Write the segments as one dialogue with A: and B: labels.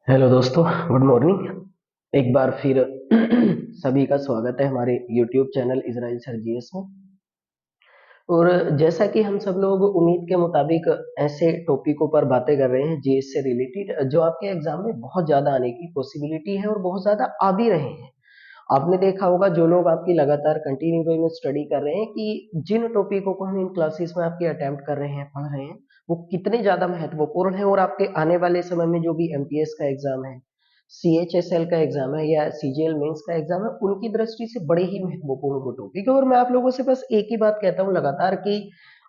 A: Hello दोस्तों, good morning. एक बार फिर सभी का स्वागत है हमारे YouTube channel Israel sir GS में। और जैसा कि हम सब लोग उम्मीद के मुताबिक ऐसे टॉपिकों पर बातें कर रहे हैं जीएस से रिलेटेड, जो आपके एग्जाम में बहुत ज्यादा आने की पॉसिबिलिटी है और बहुत ज्यादा आ भी रहे हैं। आपने देखा होगा जो लोग आपकी लगातार कंटिन्यू वे में स्टडी कर रहे हैं कि जिन टॉपिकों को हम इन क्लासेस में आपके अटेम्प्ट कर रहे हैं, पढ़ रहे हैं, वो कितने ज्यादा महत्वपूर्ण है। और आपके आने वाले समय में जो भी एमटीएस का एग्जाम है, सीएचएसएल का एग्जाम है या सीजीएल मेंस का एग्जाम है, उनकी दृष्टि से बड़े ही महत्वपूर्ण वो टॉपिक है। और मैं आप लोगों से बस एक ही बात कहता हूँ लगातार कि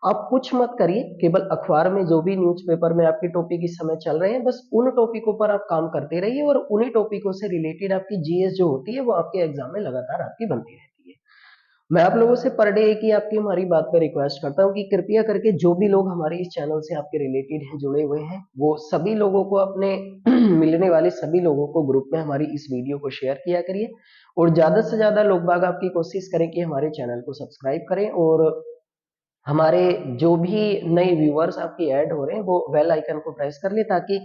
A: आप कुछ मत करिए, केवल अखबार में जो भी न्यूज़पेपर में आपके टॉपिक इस समय चल रहे हैं, बस उन टॉपिकों पर आप काम करते रहिए और उन्हीं टॉपिकों से रिलेटेड आपकी जीएस जो होती है वो आपके एग्जाम में लगातार आपकी बनती रहती है। मैं आप लोगों से पर डे एक ही आपकी हमारी बात पर रिक्वेस्ट करता हूँ कि कृपया करके जो भी लोग हमारे इस चैनल से आपके रिलेटेड हैं, जुड़े हुए हैं, वो सभी लोगों को अपने मिलने वाले सभी लोगों को ग्रुप में हमारी इस वीडियो को शेयर किया करिए। और ज्यादा से ज्यादा लोग बाग आपकी कोशिश करें कि हमारे चैनल को सब्सक्राइब करें। और हमारे जो भी नए व्यूअर्स आपकी ऐड हो रहे हैं वो बेल आइकन को प्रेस कर ले, ताकि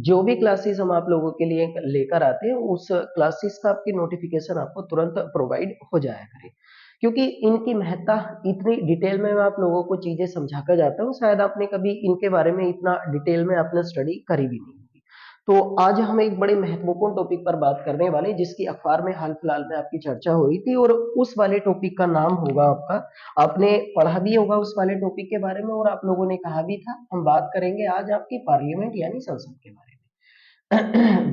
A: जो भी क्लासेस हम आप लोगों के लिए लेकर आते हैं उस क्लासेस का आपकी नोटिफिकेशन आपको तुरंत प्रोवाइड हो जाया करे। क्योंकि इनकी महत्ता इतनी डिटेल में मैं आप लोगों को चीजें समझा कर जाता हूँ, शायद आपने कभी इनके बारे में इतना डिटेल में आपने स्टडी करी भी नहीं होगी। तो आज हम एक बड़े महत्वपूर्ण टॉपिक पर बात करने वाले हैं, जिसकी अखबार में हाल फिलहाल में आपकी चर्चा हो रही थी। और उस वाले टॉपिक का नाम होगा आपका, आपने पढ़ा भी होगा उस वाले टॉपिक के बारे में और आप लोगों ने कहा भी था, हम बात करेंगे आज आपकी पार्लियामेंट यानी संसद के बारे में।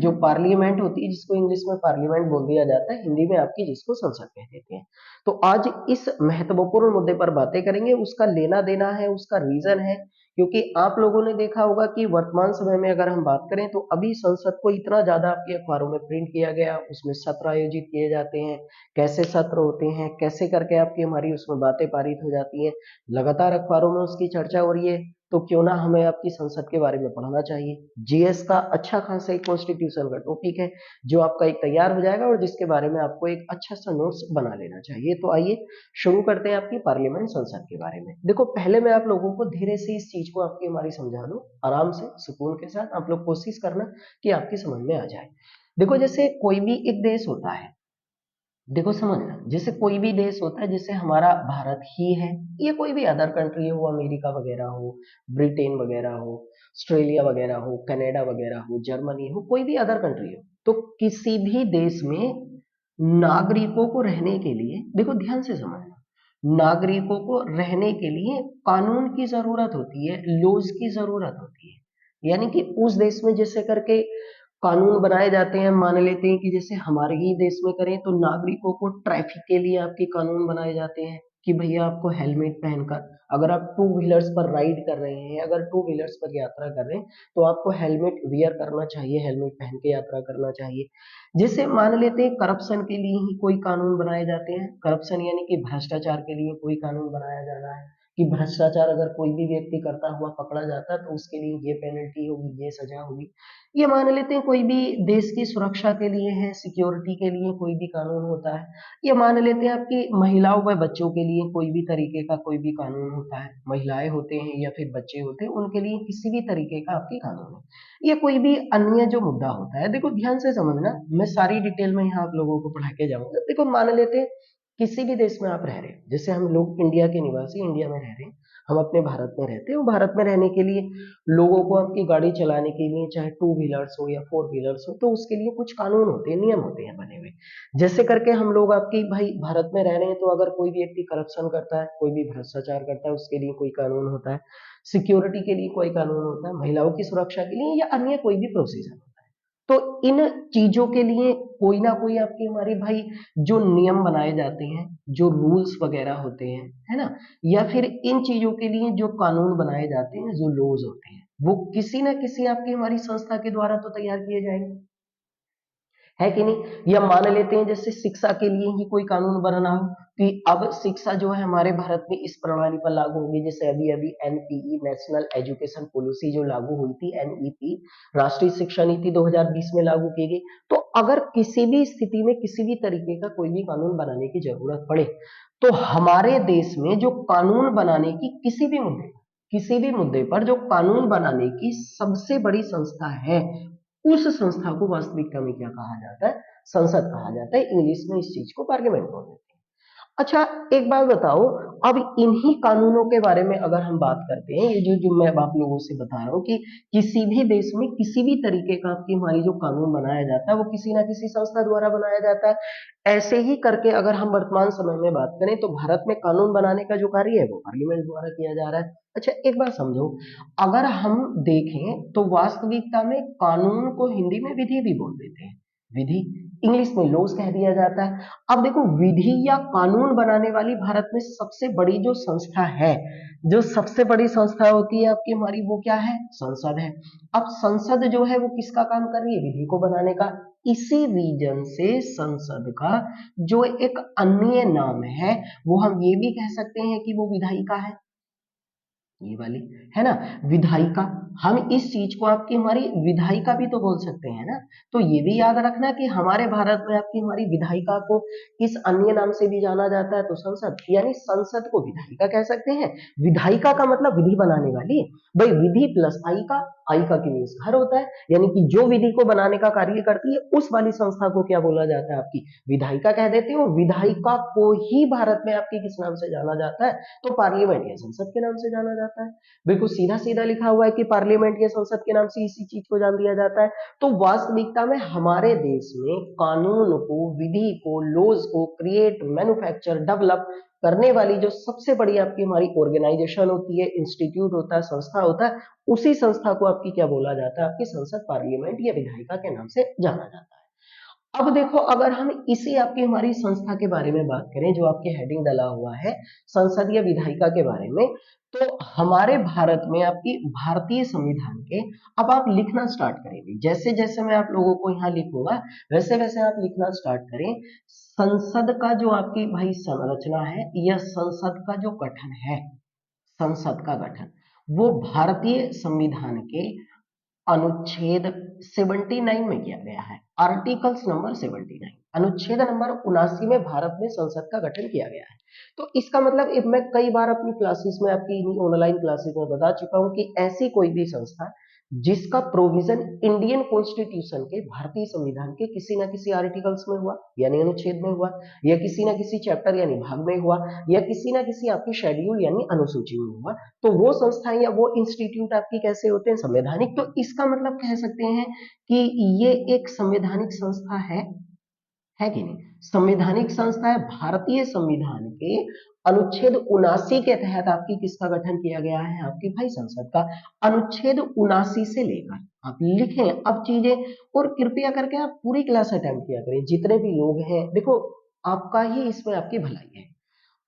A: जो पार्लियामेंट होती है, जिसको इंग्लिश में पार्लियामेंट बोल दिया जाता है, हिंदी में आपकी जिसको संसद कह देते हैं। तो आज इस महत्वपूर्ण मुद्दे पर बातें करेंगे, उसका लेना देना है, उसका रीजन है। क्योंकि आप लोगों ने देखा होगा कि वर्तमान समय में अगर हम बात करें तो अभी संसद को इतना ज्यादा आपके अखबारों में प्रिंट किया गया, उसमें सत्र आयोजित किए जाते हैं, कैसे सत्र होते हैं, कैसे करके आपकी हमारी उसमें बातें पारित हो जाती हैं, लगातार अखबारों में उसकी चर्चा हो रही है। तो क्यों ना हमें आपकी संसद के बारे में पढ़ना चाहिए। जीएस का अच्छा खासा एक कॉन्स्टिट्यूशन का टॉपिक है, जो आपका एक तैयार हो जाएगा और जिसके बारे में आपको एक अच्छा सा नोट्स बना लेना चाहिए। तो आइए शुरू करते हैं आपकी पार्लियामेंट संसद के बारे में। देखो, पहले मैं आप लोगों को धीरे से इस चीज को आपकी हमारी समझा दूं, आराम से सुकून के साथ आप लोग कोशिश करना कि आपकी समझ में आ जाए। देखो, जैसे कोई भी एक देश होता है, देखो समझना, जैसे कोई भी देश होता है, जैसे हमारा भारत ही है, ये कोई भी अदर कंट्री हो, अमेरिका वगैरह हो, ब्रिटेन वगैरह हो, ऑस्ट्रेलिया वगैरह हो, कनाडा वगैरह हो, जर्मनी हो, कोई भी अदर कंट्री हो, तो किसी भी देश में नागरिकों को रहने के लिए, देखो ध्यान से समझना, नागरिकों को रहने के लिए कानून की जरूरत होती है, लॉज की जरूरत होती है। यानी कि उस देश में जैसे करके कानून बनाए जाते हैं, मान लेते हैं कि जैसे हमारे ही देश में करें तो नागरिकों को ट्रैफिक के लिए आपके कानून बनाए जाते हैं कि भैया आपको हेलमेट पहनकर, अगर आप टू व्हीलर्स पर राइड कर रहे हैं, अगर टू व्हीलर्स पर यात्रा कर रहे हैं, तो आपको हेलमेट वियर करना चाहिए, हेलमेट पहन के यात्रा करना चाहिए। जैसे मान लेते हैं करप्शन के लिए ही कोई कानून बनाए जाते हैं, करप्शन यानी कि भ्रष्टाचार के लिए कोई कानून बनाया जा रहा है कि भ्रष्टाचार अगर कोई भी व्यक्ति करता हुआ पकड़ा जाता है तो उसके लिए ये पेनल्टी होगी, ये सजा होगी। ये मान लेते हैं कोई भी देश की सुरक्षा के लिए है, सिक्योरिटी के लिए कोई भी कानून होता है। ये मान लेते हैं आपकी महिलाओं व बच्चों के लिए कोई भी तरीके का कोई भी कानून होता है, महिलाएं होते हैं या फिर बच्चे होते हैं, उनके लिए किसी भी तरीके का आपकी कानून है। ये कोई भी अन्य जो मुद्दा होता है, देखो ध्यान से समझना, मैं सारी डिटेल में यहाँ आप लोगों को पढ़ा के जाऊंगा। देखो मान लेते हैं किसी भी देश में आप रह रहे हैं, जैसे हम लोग इंडिया के निवासी इंडिया में रह रहे हैं, हम अपने भारत में रहते हैं, और भारत में रहने के लिए लोगों को आपकी गाड़ी चलाने के लिए, चाहे टू व्हीलर्स हो या फोर व्हीलर्स हो, तो उसके लिए कुछ कानून होते हैं, नियम होते हैं बने हुए। जैसे करके हम लोग आपकी भाई भारत में रह रहे हैं, तो अगर कोई भी व्यक्ति करप्शन करता है, कोई भी भ्रष्टाचार करता है, उसके लिए कोई कानून होता है, सिक्योरिटी के लिए कोई कानून होता है, महिलाओं की सुरक्षा के लिए या अन्य कोई भी प्रोसीजर होता है। तो इन चीजों के लिए कोई ना कोई आपकी हमारी भाई जो नियम बनाए जाते हैं, जो रूल्स वगैरह होते हैं, है ना, या फिर इन चीजों के लिए जो कानून बनाए जाते हैं, जो लॉज होते हैं, वो किसी ना किसी आपकी हमारी संस्था के द्वारा तो तैयार किए जाएंगे, है कि नहीं। या मान लेते हैं जैसे शिक्षा के लिए ही कोई कानून बनना हो कि अब शिक्षा जो है हमारे भारत में इस प्रणाली पर लागू होगी, जैसे अभी अभी एनपीई नेशनल एजुकेशन पॉलिसी जो लागू हुई थी, एनईपी राष्ट्रीय शिक्षा नीति 2020 में लागू की गई। तो अगर किसी भी स्थिति में किसी भी तरीके का कोई भी कानून बनाने की जरूरत पड़े, तो हमारे देश में जो कानून बनाने की किसी भी मुद्दे पर जो कानून बनाने की सबसे बड़ी संस्था है, उस संस्था को वास्तविकता में क्या कहा जाता है? संसद कहा जाता है। इंग्लिश में इस चीज को पार्लियामेंट बोलते हैं। अच्छा, एक बात बताओ, अब इन्हीं कानूनों के बारे में अगर हम बात करते हैं, ये जो जो मैं अब आप लोगों से बता रहा हूँ कि किसी भी देश में किसी भी तरीके का आपकी हमारी जो कानून बनाया जाता है वो किसी ना किसी संस्था द्वारा बनाया जाता है। ऐसे ही करके अगर हम वर्तमान समय में बात करें तो भारत में कानून बनाने का जो कार्य है वो पार्लियामेंट द्वारा किया जा रहा है। अच्छा, एक बात समझो, अगर हम देखें तो वास्तविकता में कानून को हिंदी में विधि भी बोल देते हैं। विधि, इंग्लिश में लॉज कह दिया जाता है। अब देखो, विधि या कानून बनाने वाली भारत में सबसे बड़ी जो संस्था है, जो सबसे बड़ी संस्था होती है आपकी हमारी, वो क्या है? संसद है। अब संसद जो है वो किसका काम कर रही है? विधि को बनाने का। इसी रीजन से संसद का जो एक अन्य नाम है वो हम ये भी कह सकते हैं कि वो विधायिका है, ये वाली, है ना, विधायिका। हम इस चीज को आपकी हमारी विधायिका भी तो बोल सकते हैं ना। तो ये भी याद रखना कि हमारे भारत में आपकी हमारी विधायिका को किस अन्य नाम से भी जाना जाता है? तो संसद, यानी संसद को विधायिका कह सकते हैं। विधायिका का मतलब विधि बनाने वाली। भाई, विधि प्लस आयिका, आयिका की मीन्स घर होता है, यानी कि जो विधि को बनाने का कार्य करती है उस वाली संस्था को क्या बोला जाता है? आपकी विधायिका कह देते हो। विधायिका को ही भारत में आपकी किस नाम से जाना जाता है? तो पार्लियामेंट या संसद के नाम से जाना जाता है। बिल्कुल सीधा सीधा लिखा हुआ है कि पार्लियामेंट या संसद के नाम से इसी चीज को जान दिया जाता है। तो वास्तविकता में हमारे देश में कानून को, विधि को, लॉज को क्रिएट, मैन्युफैक्चर, डेवलप करने वाली जो सबसे बड़ी आपकी हमारी ऑर्गेनाइजेशन होती है, इंस्टीट्यूट होता है, संस्था होता है, उसी संस्था को आपकी क्या बोला जाता है? आपकी संसद, पार्लियामेंट या विधायिका के नाम से जाना जाता है। अब देखो, अगर हम इसी आपकी हमारी संस्था के बारे में बात करें जो आपके हेडिंग डाला हुआ है संसद या विधायिका के बारे में, तो हमारे भारत में आपकी भारतीय संविधान के, अब आप लिखना स्टार्ट करेंगे, जैसे जैसे मैं आप लोगों को यहाँ लिखूंगा वैसे वैसे आप लिखना स्टार्ट करें। संसद का जो आपकी भाई संरचना है या संसद का जो गठन है, संसद का गठन वो भारतीय संविधान के अनुच्छेद 79 में किया गया है। आर्टिकल्स नंबर 79, अनुच्छेद नंबर 79 में भारत में संसद का गठन किया गया है। तो इसका मतलब, मैं कई बार अपनी क्लासेस में, आपकी ऑनलाइन क्लासेस में बता चुका हूं कि ऐसी कोई भी संस्था जिसका प्रोविजन इंडियन कॉन्स्टिट्यूशन के, भारतीय संविधान के किसी ना किसी आर्टिकल्स में हुआ यानी अनुच्छेद में हुआ, या किसी ना किसी चैप्टर यानी भाग में हुआ, या किसी ना किसी आपके शेड्यूल यानी अनुसूची में हुआ, तो वो संस्थाएं या वो इंस्टीट्यूट आपकी कैसे होते हैं? संवैधानिक। तो इसका मतलब कह सकते हैं कि ये एक संवैधानिक संस्था है कि नहीं? संवैधानिक संस्था है। भारतीय संविधान के अनुच्छेद 79 के तहत आपकी किसका गठन किया गया है? आपकी भाई संसद का। अनुच्छेद 79 से लेकर आप लिखें अब चीजें, और कृपया करके आप पूरी क्लास अटेम्प्ट किया करें, जितने भी लोग हैं। देखो, आपका ही इसमें आपकी भलाई है,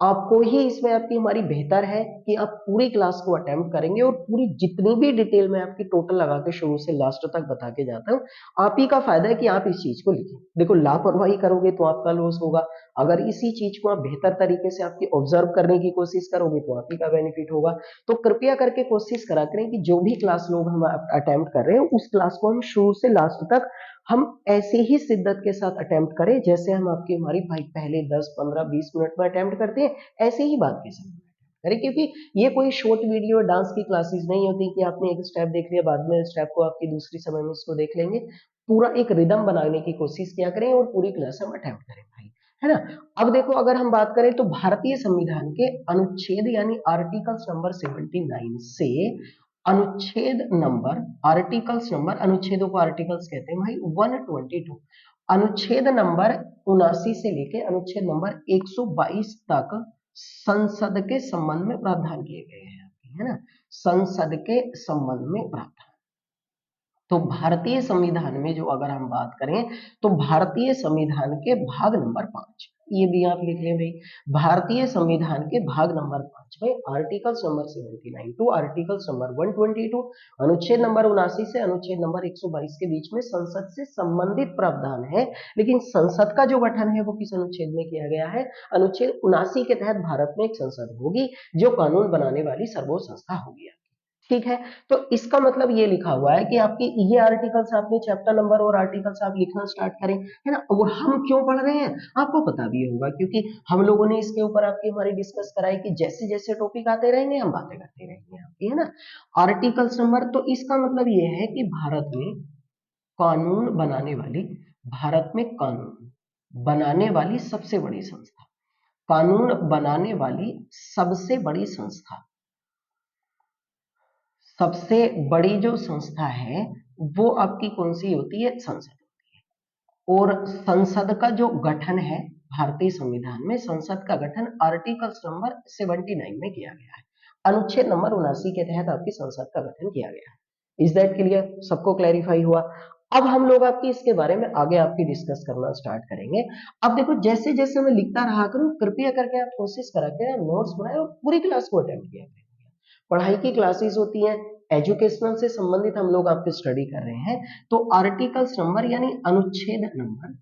A: आपको ही इसमें आपकी हमारी बेहतर है कि आप पूरी क्लास को अटेम्प्ट करेंगे, और पूरी जितनी भी डिटेल में आपकी टोटल लगा के शुरू से लास्ट तक बता के जाता हूँ। आप ही का फायदा है कि आप इस चीज को लिखें। देखो, लापरवाही करोगे तो आपका लॉस होगा, अगर इसी चीज को आप बेहतर तरीके से आपकी ऑब्जर्व करने की कोशिश करोगे तो आप ही का बेनिफिट होगा। तो कृपया करके कोशिश करा करें कि जो भी क्लास लोग हम अटेम्प्ट कर रहे हैं उस क्लास को हम शुरू से लास्ट तक हम ऐसे ही शिद्दत के साथ अटेम्प्ट करें जैसे हम आपकी हमारी भाई पहले 10, 15, 20 मिनट में अटेम्प्ट करते हैं, ऐसे ही बात के साथ करें। क्योंकि ये कोई शॉर्ट वीडियो डांस की क्लासेस नहीं होती कि आपने एक स्टेप देख लिया, बाद में स्टेप को आपकी दूसरी समय में इसको देख लेंगे। पूरा एक रिदम बनाने की कोशिश किया करें और पूरी क्लास हम अटेम्प्ट करें भाई, है ना। अब देखो, अगर हम बात करें तो भारतीय संविधान के अनुच्छेद यानी आर्टिकल्स नंबर 79 से अनुच्छेद नंबर, आर्टिकल्स नंबर, अनुच्छेदों को आर्टिकल्स कहते हैं भाई, 122, अनुच्छेद नंबर 79 से लेके अनुच्छेद नंबर 122 तक संसद के संबंध में प्रावधान किए गए हैं, है ना, संसद के संबंध में प्रावधान। तो भारतीय संविधान में जो अगर हम बात करें तो भारतीय संविधान के भाग नंबर 5, ये भी आप लिख लें भाई, भारतीय संविधान के भाग नंबर 5 में articles number 79 to articles number 122, अनुच्छेद नंबर 79 से अनुच्छेद नंबर 122 के बीच में संसद से संबंधित प्रावधान है। लेकिन संसद का जो गठन है वो किस अनुच्छेद में किया गया है? अनुच्छेद 79 के तहत भारत में एक संसद होगी जो कानून बनाने वाली सर्वोच्च संस्था होगी। ठीक है, तो इसका मतलब ये लिखा हुआ है कि आपकी ये आर्टिकल्स, आपने चैप्टर नंबर और आर्टिकल्स आप लिखना स्टार्ट करें, है ना। और हम क्यों पढ़ रहे हैं आपको पता भी होगा, क्योंकि हम लोगों ने इसके ऊपर आपकी हमारी डिस्कस कराई कि जैसे जैसे टॉपिक आते रहेंगे हम बातें करते रहेंगे आपकी, है ना। आर्टिकल्स नंबर, तो इसका मतलब ये है कि भारत में कानून बनाने वाली, भारत में कानून बनाने वाली सबसे बड़ी संस्था, कानून बनाने वाली सबसे बड़ी संस्था, सबसे बड़ी जो संस्था है वो आपकी कौन सी होती है? संसद। और संसद का जो गठन है भारतीय संविधान में, संसद का गठन आर्टिकल नंबर 79 में किया गया है, अनुच्छेद नंबर 79 के तहत आपकी संसद का गठन किया गया है। Is that clear? सबको क्लैरिफाई हुआ? अब हम लोग आपकी इसके बारे में आगे आपकी डिस्कस करना स्टार्ट करेंगे। अब देखो, जैसे जैसे मैं लिखता रहा करूं, कृपया करके आप कोशिश करा करें, नोट्स बनाए और पूरी क्लास को अटेंड किया करें। पढ़ाई की क्लासेस होती हैं, एजुकेशनल से संबंधित हम लोग आपके स्टडी कर रहे हैं, तो आर्टिकल्स नंबर यानी अनुच्छेद नंबर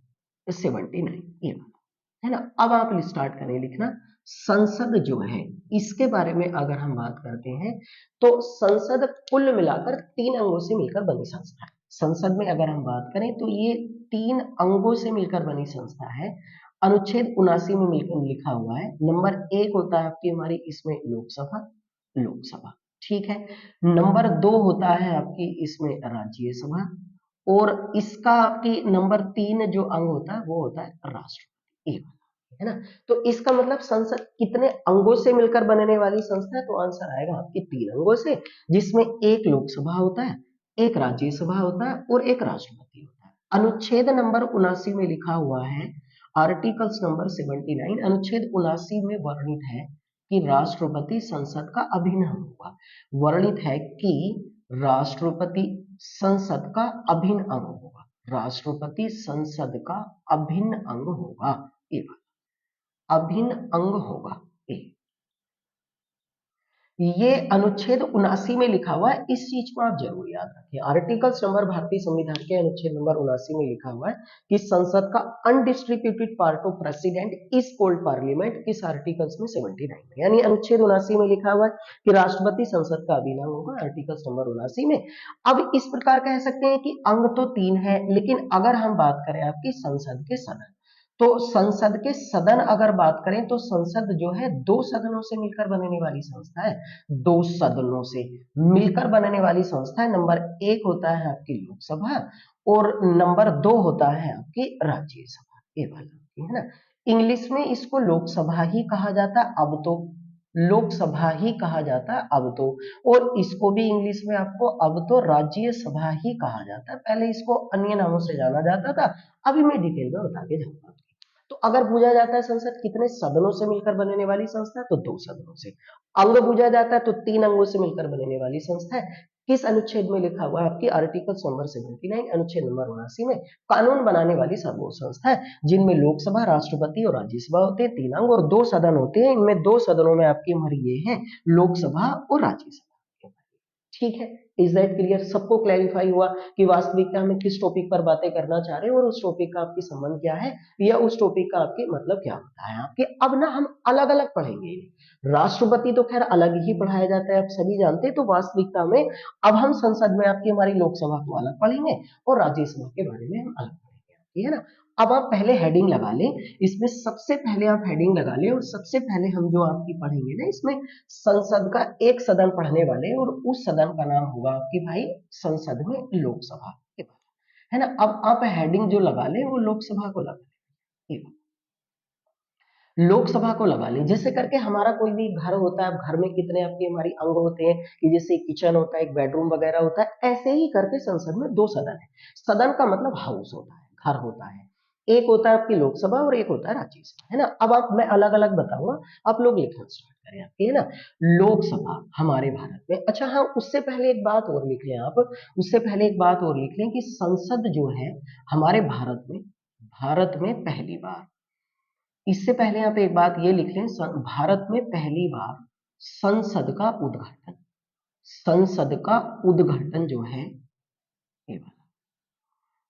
A: 79 ये है ना। अब आप स्टार्ट करें लिखना। संसद जो है इसके बारे में अगर हम बात करते हैं तो संसद कुल मिलाकर 3 अंगों से मिलकर बनी संस्था है। संसद में अगर हम बात करें तो ये 3 अंगों से मिलकर बनी संस्था है। अनुच्छेद 79 में मिलकर लिखा हुआ है। नंबर 1 होता है आपकी हमारी इसमें लोकसभा, लोकसभा ठीक है। नंबर 2 होता है आपकी इसमें राज्यसभा, और इसका आपकी नंबर 3 जो अंग होता है वो होता है राष्ट्रपति, है ना। तो इसका मतलब संसद कितने अंगों से मिलकर बनने वाली संस्था है? तो आंसर आएगा आपके 3 अंगों से, जिसमें एक लोकसभा होता है, एक राज्यसभा होता है और एक राष्ट्रपति होता है। अनुच्छेद नंबर 79 में लिखा हुआ है, आर्टिकल्स नंबर 79, अनुच्छेद 79 में वर्णित है कि राष्ट्रपति संसद का अभिन्न अंग होगा। वर्णित है कि राष्ट्रपति संसद का अभिन्न अंग होगा, राष्ट्रपति संसद का अभिन्न अंग होगा, ये अभिन्न अंग होगा। ये अनुच्छेद 79 में लिखा हुआ है, इस चीज को आप जरूर याद रखें। आर्टिकल्स नंबर भारतीय संविधान के अनुच्छेद नंबर 79 में लिखा हुआ है कि संसद का undistributed part of president is called parliament, किस आर्टिकल्स में? 79 में, यानी अनुच्छेद 79 में लिखा हुआ है कि राष्ट्रपति संसद का अभिन्न अंग होगा, आर्टिकल्स नंबर 79 में। अब इस प्रकार कह सकते हैं कि अंग तो 3 है, लेकिन अगर हम बात करें आपकी संसद के सदन, तो संसद के सदन अगर बात करें तो संसद जो है 2 सदनों से मिलकर बनने वाली संस्था है, 2 सदनों से मिलकर बनने वाली संस्था है। नंबर 1 होता है आपकी लोकसभा और नंबर 2 होता है आपकी राज्यसभा, ये वाला है ना। इंग्लिश में इसको लोकसभा ही कहा जाता है अब तो, लोकसभा ही कहा जाता है अब तो, और इसको भी इंग्लिश में आपको अब तो राज्यसभा ही कहा जाता है। पहले इसको अन्य नामों से जाना जाता था, अभी मैं डिटेल में बता के जाऊंगा। तो अगर पूछा जाता है संसद कितने सदनों से मिलकर बनने वाली संस्था है, तो 2 सदनों से। अंग पूछा जाता है तो 3 अंगों से मिलकर बनने वाली संस्था है। किस अनुच्छेद में लिखा हुआ है? आपकी आर्टिकल नंबर 79, अनुच्छेद नंबर 79 में कानून बनाने वाली सब वो संस्था है जिनमें लोकसभा, राष्ट्रपति और राज्यसभा होते हैं, 3 अंग और 2 सदन होते हैं। इनमें 2 सदनों में आपकी हमारी ये है लोकसभा और राज्यसभा, ठीक है। Is that clear? सबको क्लैरिफाई हुआ कि वास्तविकता में किस टॉपिक पर बातें करना चाह रहे हैं और उस टॉपिक का आपकी संबंध क्या है, या उस टॉपिक का आपके मतलब क्या होता है आपके। अब ना हम अलग अलग पढ़ेंगे। राष्ट्रपति तो खैर अलग ही पढ़ाया जाता है, आप सभी जानते हैं। तो वास्तविकता में अब हम संसद में आपकी हमारी लोकसभा को अलग पढ़ेंगे और राज्यसभा के बारे में हम अलग पढ़ेंगे, है ना। अब आप पहले हेडिंग लगा लें, इसमें सबसे पहले आप हेडिंग लगा लें, और सबसे पहले हम जो आपकी पढ़ेंगे ना, इसमें संसद का एक सदन पढ़ने वाले, और उस सदन का नाम होगा आपकी भाई संसद में लोकसभा, है ना। अब आप हेडिंग जो लगा लें वो लोकसभा को लगा लें, लोकसभा को लगा लें। जैसे करके हमारा कोई भी घर होता है, घर में कितने आपके हमारी अंग होते हैं कि जैसे किचन होता है, एक बेडरूम वगैरह होता है, ऐसे ही करके संसद में 2 सदन है। सदन का मतलब हाउस होता है, घर होता है। एक होता है आपकी लोकसभा और एक होता है राज्यसभा, है ना। अब आप मैं अलग अलग बताऊंगा, आप लोग लिखना स्टार्ट करें आपके, है ना। लोकसभा हमारे भारत में, अच्छा हाँ, उससे पहले एक बात और लिख लें आप, उससे पहले एक बात और लिख लें कि संसद जो है हमारे भारत में पहली बार, इससे पहले आप एक बात ये लिख लें, भारत में पहली बार संसद का उद्घाटन, संसद का उद्घाटन जो है ये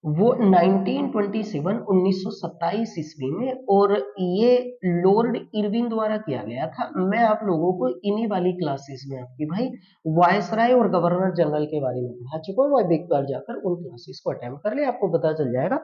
A: वो 1927 ईस्वी में, और ये लॉर्ड इरविन द्वारा किया गया था। मैं आप लोगों को इन्हीं वाली क्लासेस में आपकी भाई वायसराय और गवर्नर जनरल के बारे में पढ़ा चुका हूँ। एक बार जाकर उन क्लासेस को अटेम्प्ट कर ले, आपको पता चल जाएगा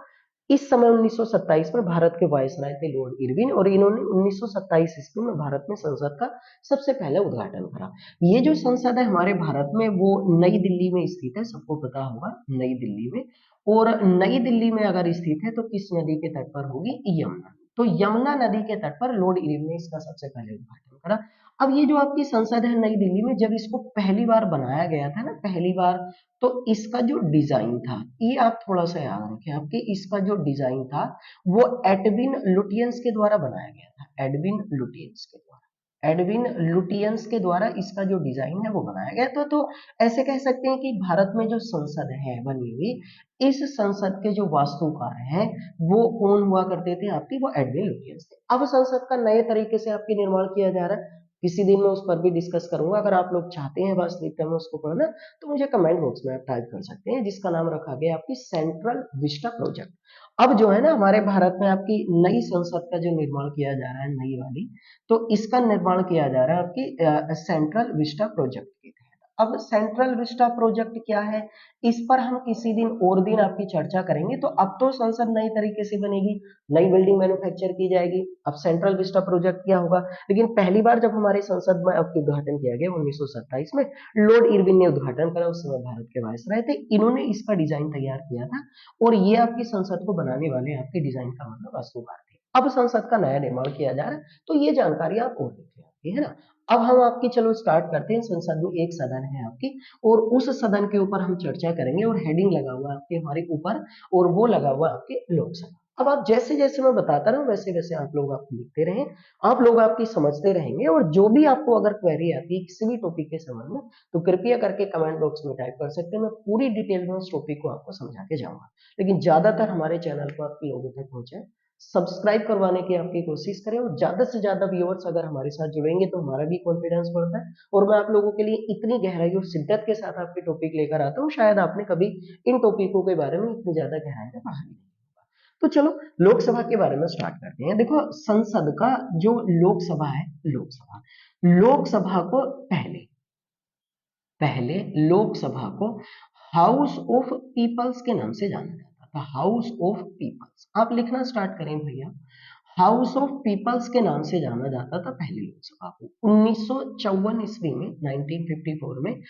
A: इस समय 1927 में भारत के वायसराय थे लॉर्ड इरविन, और इन्होंने 1927 ईस्वी में भारत में संसद का सबसे पहले उद्घाटन करा। ये जो संसद है हमारे भारत में वो नई दिल्ली में स्थित है, सबको पता होगा नई दिल्ली में। और नई दिल्ली में अगर स्थित है तो किस नदी के तट पर होगी? यमुना। तो यमुना नदी के तट पर लॉर्ड इरविन ने इसका सबसे पहले उद्घाटन करा। अब ये जो आपकी संसद है नई दिल्ली में, जब इसको पहली बार बनाया गया था ना, पहली बार, तो इसका जो डिजाइन था, ये आप थोड़ा सा याद रखें, आपके इसका जो डिजाइन था वो एडविन लुटियंस के द्वारा बनाया गया था। एडविन लुटियंस के द्वारा, एडविन लुटियंस के द्वारा इसका जो डिजाइन है वो बनाया गया था। तो ऐसे कह सकते हैं कि भारत में जो संसद है बनी हुई, इस संसद के जो वास्तुकार हैं वो कौन हुआ करते थे? आपकी वो एडविन लुटियंस थे। अब संसद का नए तरीके से आपके निर्माण किया जा रहा है, किसी दिन मैं उस पर भी डिस्कस करूंगा। अगर आप लोग चाहते हैं वास्तविकता में उसको पढ़ना तो मुझे कमेंट बॉक्स में आप टाइप कर सकते हैं, जिसका नाम रखा गया आपकी सेंट्रल विस्टा प्रोजेक्ट। अब जो है ना हमारे भारत में आपकी नई संसद का जो निर्माण किया जा रहा है, नई वाली, तो इसका निर्माण किया जा रहा है आपकी सेंट्रल विस्टा प्रोजेक्ट के तहत। अब सेंट्रल विस्टा प्रोजेक्ट क्या है, इस पर हम किसी दिन और दिन आपकी चर्चा करेंगे। तो अब तो संसद नई तरीके से बनेगी, नई बिल्डिंग मैन्युफैक्चर की जाएगी। अब सेंट्रल विस्टा प्रोजेक्ट क्या होगा? लेकिन पहली बार जब हमारे संसद में आपके उद्घाटन किया गया 1927 में, लॉर्ड इरविन ने उद्घाटन करा, उस समय भारत के वायसराय थे, इन्होंने इसका डिजाइन तैयार किया था। और ये आपकी संसद को बनाने वाले आपके डिजाइन का मतलब वास्तुकार थे। अब संसद का नया निर्माण किया जा रहा है, तो ये जानकारी आप और लिख लें, है ना। अब हम आपकी चलो स्टार्ट करते हैं। संसद में एक सदन है आपकी, और उस सदन के ऊपर हम चर्चा करेंगे, और हेडिंग लगा हुआ है आपके हमारे ऊपर, और वो लगा हुआ है आपके लोकसभा। अब आप जैसे जैसे मैं बताता रहा हूं वैसे वैसे आप लोग आपको लिखते रहें, आप लोग आपकी समझते रहेंगे। और जो भी आपको अगर क्वेरी आती है किसी भी टॉपिक के संबंध में, तो कृपया करके कमेंट बॉक्स में टाइप कर सकते हैं। मैं पूरी डिटेल में उस टॉपिक को आपको समझा के जाऊंगा। लेकिन ज्यादातर हमारे चैनल को आपके लोगों तक पहुंचे, सब्सक्राइब करवाने की आपकी कोशिश करें, और ज्यादा से ज्यादा व्यूअर्स अगर हमारे साथ जुड़ेंगे तो हमारा भी कॉन्फिडेंस बढ़ता है। और मैं आप लोगों के लिए इतनी गहराई और शिद्दत के साथ आपके टॉपिक लेकर आता हूँ, शायद आपने कभी इन टॉपिकों के बारे में इतनी ज्यादा गहराई में पढ़ा नहीं। तो चलो लोकसभा के बारे में स्टार्ट करते हैं। देखो संसद का जो लोकसभा है, लोकसभा, लोकसभा को पहले पहले लोकसभा को हाउस ऑफ पीपल्स के नाम से जाना जाता था। हाउस ऑफ पीपल्स, आप लिखना स्टार्ट करें भैया। हाउस ऑफ पीपल्स के नाम से जाना जाता था पहली लोकसभा को। 1954 ईस्वी में, 1954 में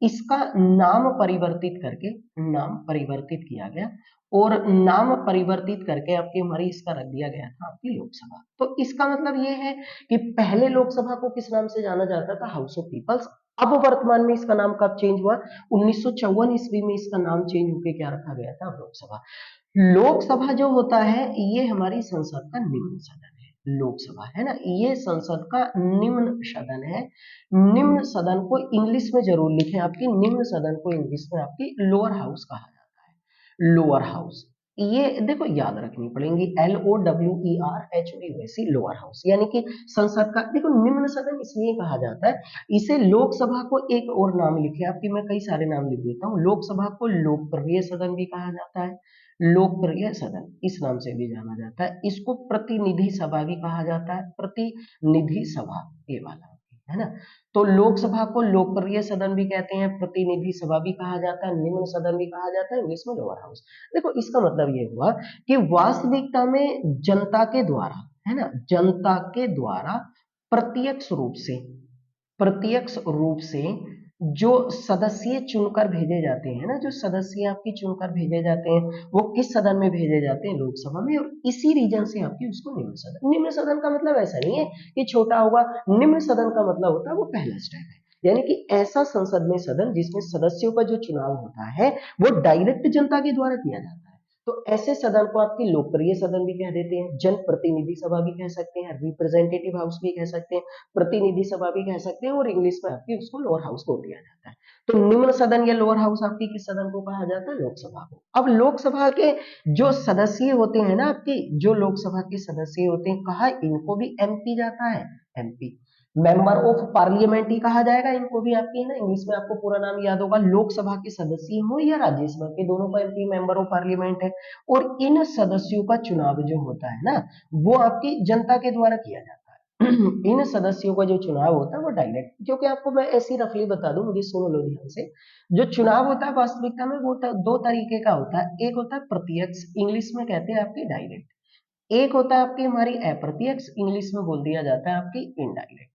A: इसका नाम परिवर्तित करके, नाम परिवर्तित किया गया, और नाम परिवर्तित करके आपकी हमारी इसका रख दिया गया था आपकी लोकसभा। तो इसका मतलब ये है कि पहले लोकसभा को किस नाम से जाना जाता था? House of peoples. अब वर्तमान में इसका नाम कब चेंज हुआ? 1954 ईस्वी में इसका नाम चेंज होकर क्या रखा गया था? लोकसभा। लोकसभा जो होता है ये हमारी संसद का निम्न सदन है। लोकसभा है ना, ये संसद का निम्न सदन है। निम्न सदन को इंग्लिश में जरूर लिखें, आपकी निम्न सदन को इंग्लिश में आपकी लोअर हाउस कहा जाता है। लोअर हाउस, ये देखो याद रखनी पड़ेंगी, LOWERHOUSE, लोअर हाउस, यानी कि संसद का। देखो निम्न सदन इसलिए कहा जाता है, इसे लोकसभा को एक और नाम लिखे आपकी, मैं कई सारे नाम लिख देता हूँ। लोकसभा को लोकप्रिय सदन भी कहा जाता है, लोकप्रिय सदन इस नाम से भी जाना जाता है। इसको प्रतिनिधि सभा भी कहा जाता है, प्रतिनिधि सभा, ये वाला, है ना। तो लोकसभा को लोकप्रिय सदन भी कहते हैं, प्रतिनिधि सभा भी कहा जाता है, निम्न सदन भी कहा जाता है, इंग्लिश में लोअर हाउस। देखो इसका मतलब ये हुआ कि वास्तविकता में जनता के द्वारा, है ना, जनता के द्वारा प्रत्यक्ष रूप से, प्रत्यक्ष रूप से जो सदस्य चुनकर भेजे जाते हैं ना, जो सदस्य आपकी चुनकर भेजे जाते हैं, वो किस सदन में भेजे जाते हैं? लोकसभा में। और इसी रीजन से आपकी उसको निम्न सदन। निम्न सदन का मतलब ऐसा नहीं है कि छोटा होगा, निम्न सदन का मतलब होता है वो पहला स्टेप है, यानी कि ऐसा संसद में सदन जिसमें सदस्यों का जो चुनाव होता है वो डायरेक्ट जनता के द्वारा किया जाता है। तो ऐसे सदन को आपकी लोकप्रिय सदन भी कह देते हैं, जन प्रतिनिधि सभा भी कह सकते हैं, रिप्रेजेंटेटिव हाउस भी कह सकते हैं, प्रतिनिधि सभा भी कह सकते हैं, और इंग्लिश में आपकी उसको लोअर हाउस बोल दिया जाता है। तो निम्न सदन या लोअर हाउस आपकी किस सदन को कहा जाता है? लोकसभा को। अब लोकसभा के जो सदस्य होते हैं ना आपकी, जो लोकसभा के सदस्य होते हैं, कहा इनको भी MP जाता है, MP, मेंबर ऑफ पार्लियामेंट ही कहा जाएगा इनको भी आपकी, है ना। इंग्लिश में आपको पूरा नाम याद होगा, लोकसभा के सदस्य हो या राज्यसभा के, दोनों का MP मेंबर ऑफ पार्लियामेंट है। और इन सदस्यों का चुनाव जो होता है ना, वो आपकी जनता के द्वारा किया जाता है। इन सदस्यों का जो चुनाव होता है वो डायरेक्ट, क्योंकि आपको मैं ऐसी रफली बता दूं, मुझे सुन लो ध्यान से। जो चुनाव होता है वास्तविकता में वो दो तरीके का होता है। एक होता है प्रत्यक्ष, इंग्लिश में कहते हैं आपकी डायरेक्ट। एक होता है आपकी हमारी अप्रत्यक्ष, इंग्लिश में बोल दिया जाता है आपकी इनडायरेक्ट,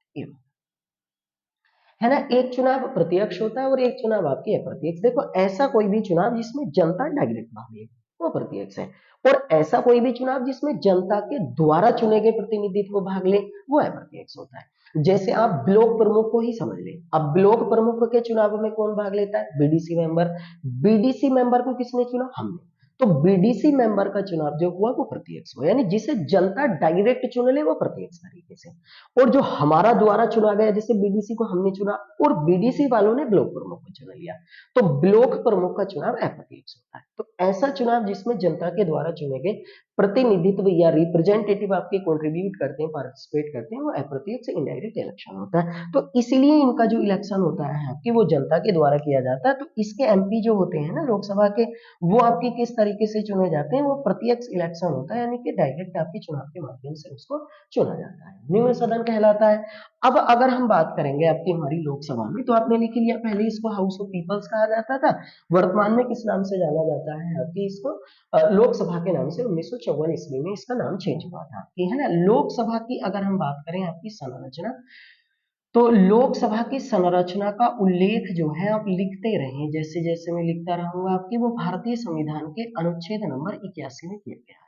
A: है ना। एक चुनाव प्रत्यक्ष होता है और एक चुनाव आपकी अप्रत्यक्ष। देखो, ऐसा कोई भी चुनाव जिसमें जनता डायरेक्ट भाग ले वो प्रत्यक्ष है, और ऐसा कोई भी चुनाव जिसमें जनता के द्वारा चुने गए प्रतिनिधित्व भाग ले वो अप्रत्यक्ष होता है। जैसे आप ब्लॉक प्रमुख को ही समझ ले। अब ब्लॉक प्रमुख के चुनाव में कौन भाग लेता है? BDC member. बीडीसी मेंबर को किसने चुना? हमने। तो बीडीसी मेंबर का चुनाव जो हुआ वो प्रत्यक्ष हुआ, यानी जिसे जनता डायरेक्ट चुन ले वो प्रत्यक्ष तरीके से। और जो हमारा द्वारा चुना गया, जैसे बीडीसी को हमने चुना और बीडीसी वालों ने ब्लॉक प्रमुख को चुन लिया, तो ब्लॉक प्रमुख का चुनाव अप्रत्यक्ष होता है। तो ऐसा चुनाव जिसमें जनता के द्वारा चुने गए प्रतिनिधित्व या रिप्रेजेंटेटिव आपके कंट्रीब्यूट करते हैं, पार्टिसिपेट करते हैं, वो अप्रत्यक्ष इनडायरेक्ट इलेक्शन होता है। तो इसीलिए इनका जो इलेक्शन होता है कि वो जनता के द्वारा किया जाता है। तो इसके एमपी जो होते हैं ना लोकसभा के, वो आपकी किस तरीके से चुने जाते हैं? वो प्रत्यक्ष इलेक्शन होता है, यानी कि डायरेक्ट आपके चुनाव के माध्यम से उसको चुना जाता है, निम्न सदन कहलाता है। अब अगर हम बात करेंगे आपकी हमारी लोकसभा में, तो आपने लिख लिया, पहले इसको हाउस ऑफ पीपल्स कहा जाता था, वर्तमान में किस नाम से जाना जाता है आपकी इसको? लोकसभा के नाम से 1954 ईस्वी में इसका नाम चेंज हुआ था, है ना। लोकसभा की अगर हम बात करें आपकी संरचना, तो लोकसभा की संरचना का उल्लेख जो है आप लिखते रहें, जैसे जैसे मैं लिखता रहूंगा आपकी, वो भारतीय संविधान के अनुच्छेद नंबर 81 में किया गया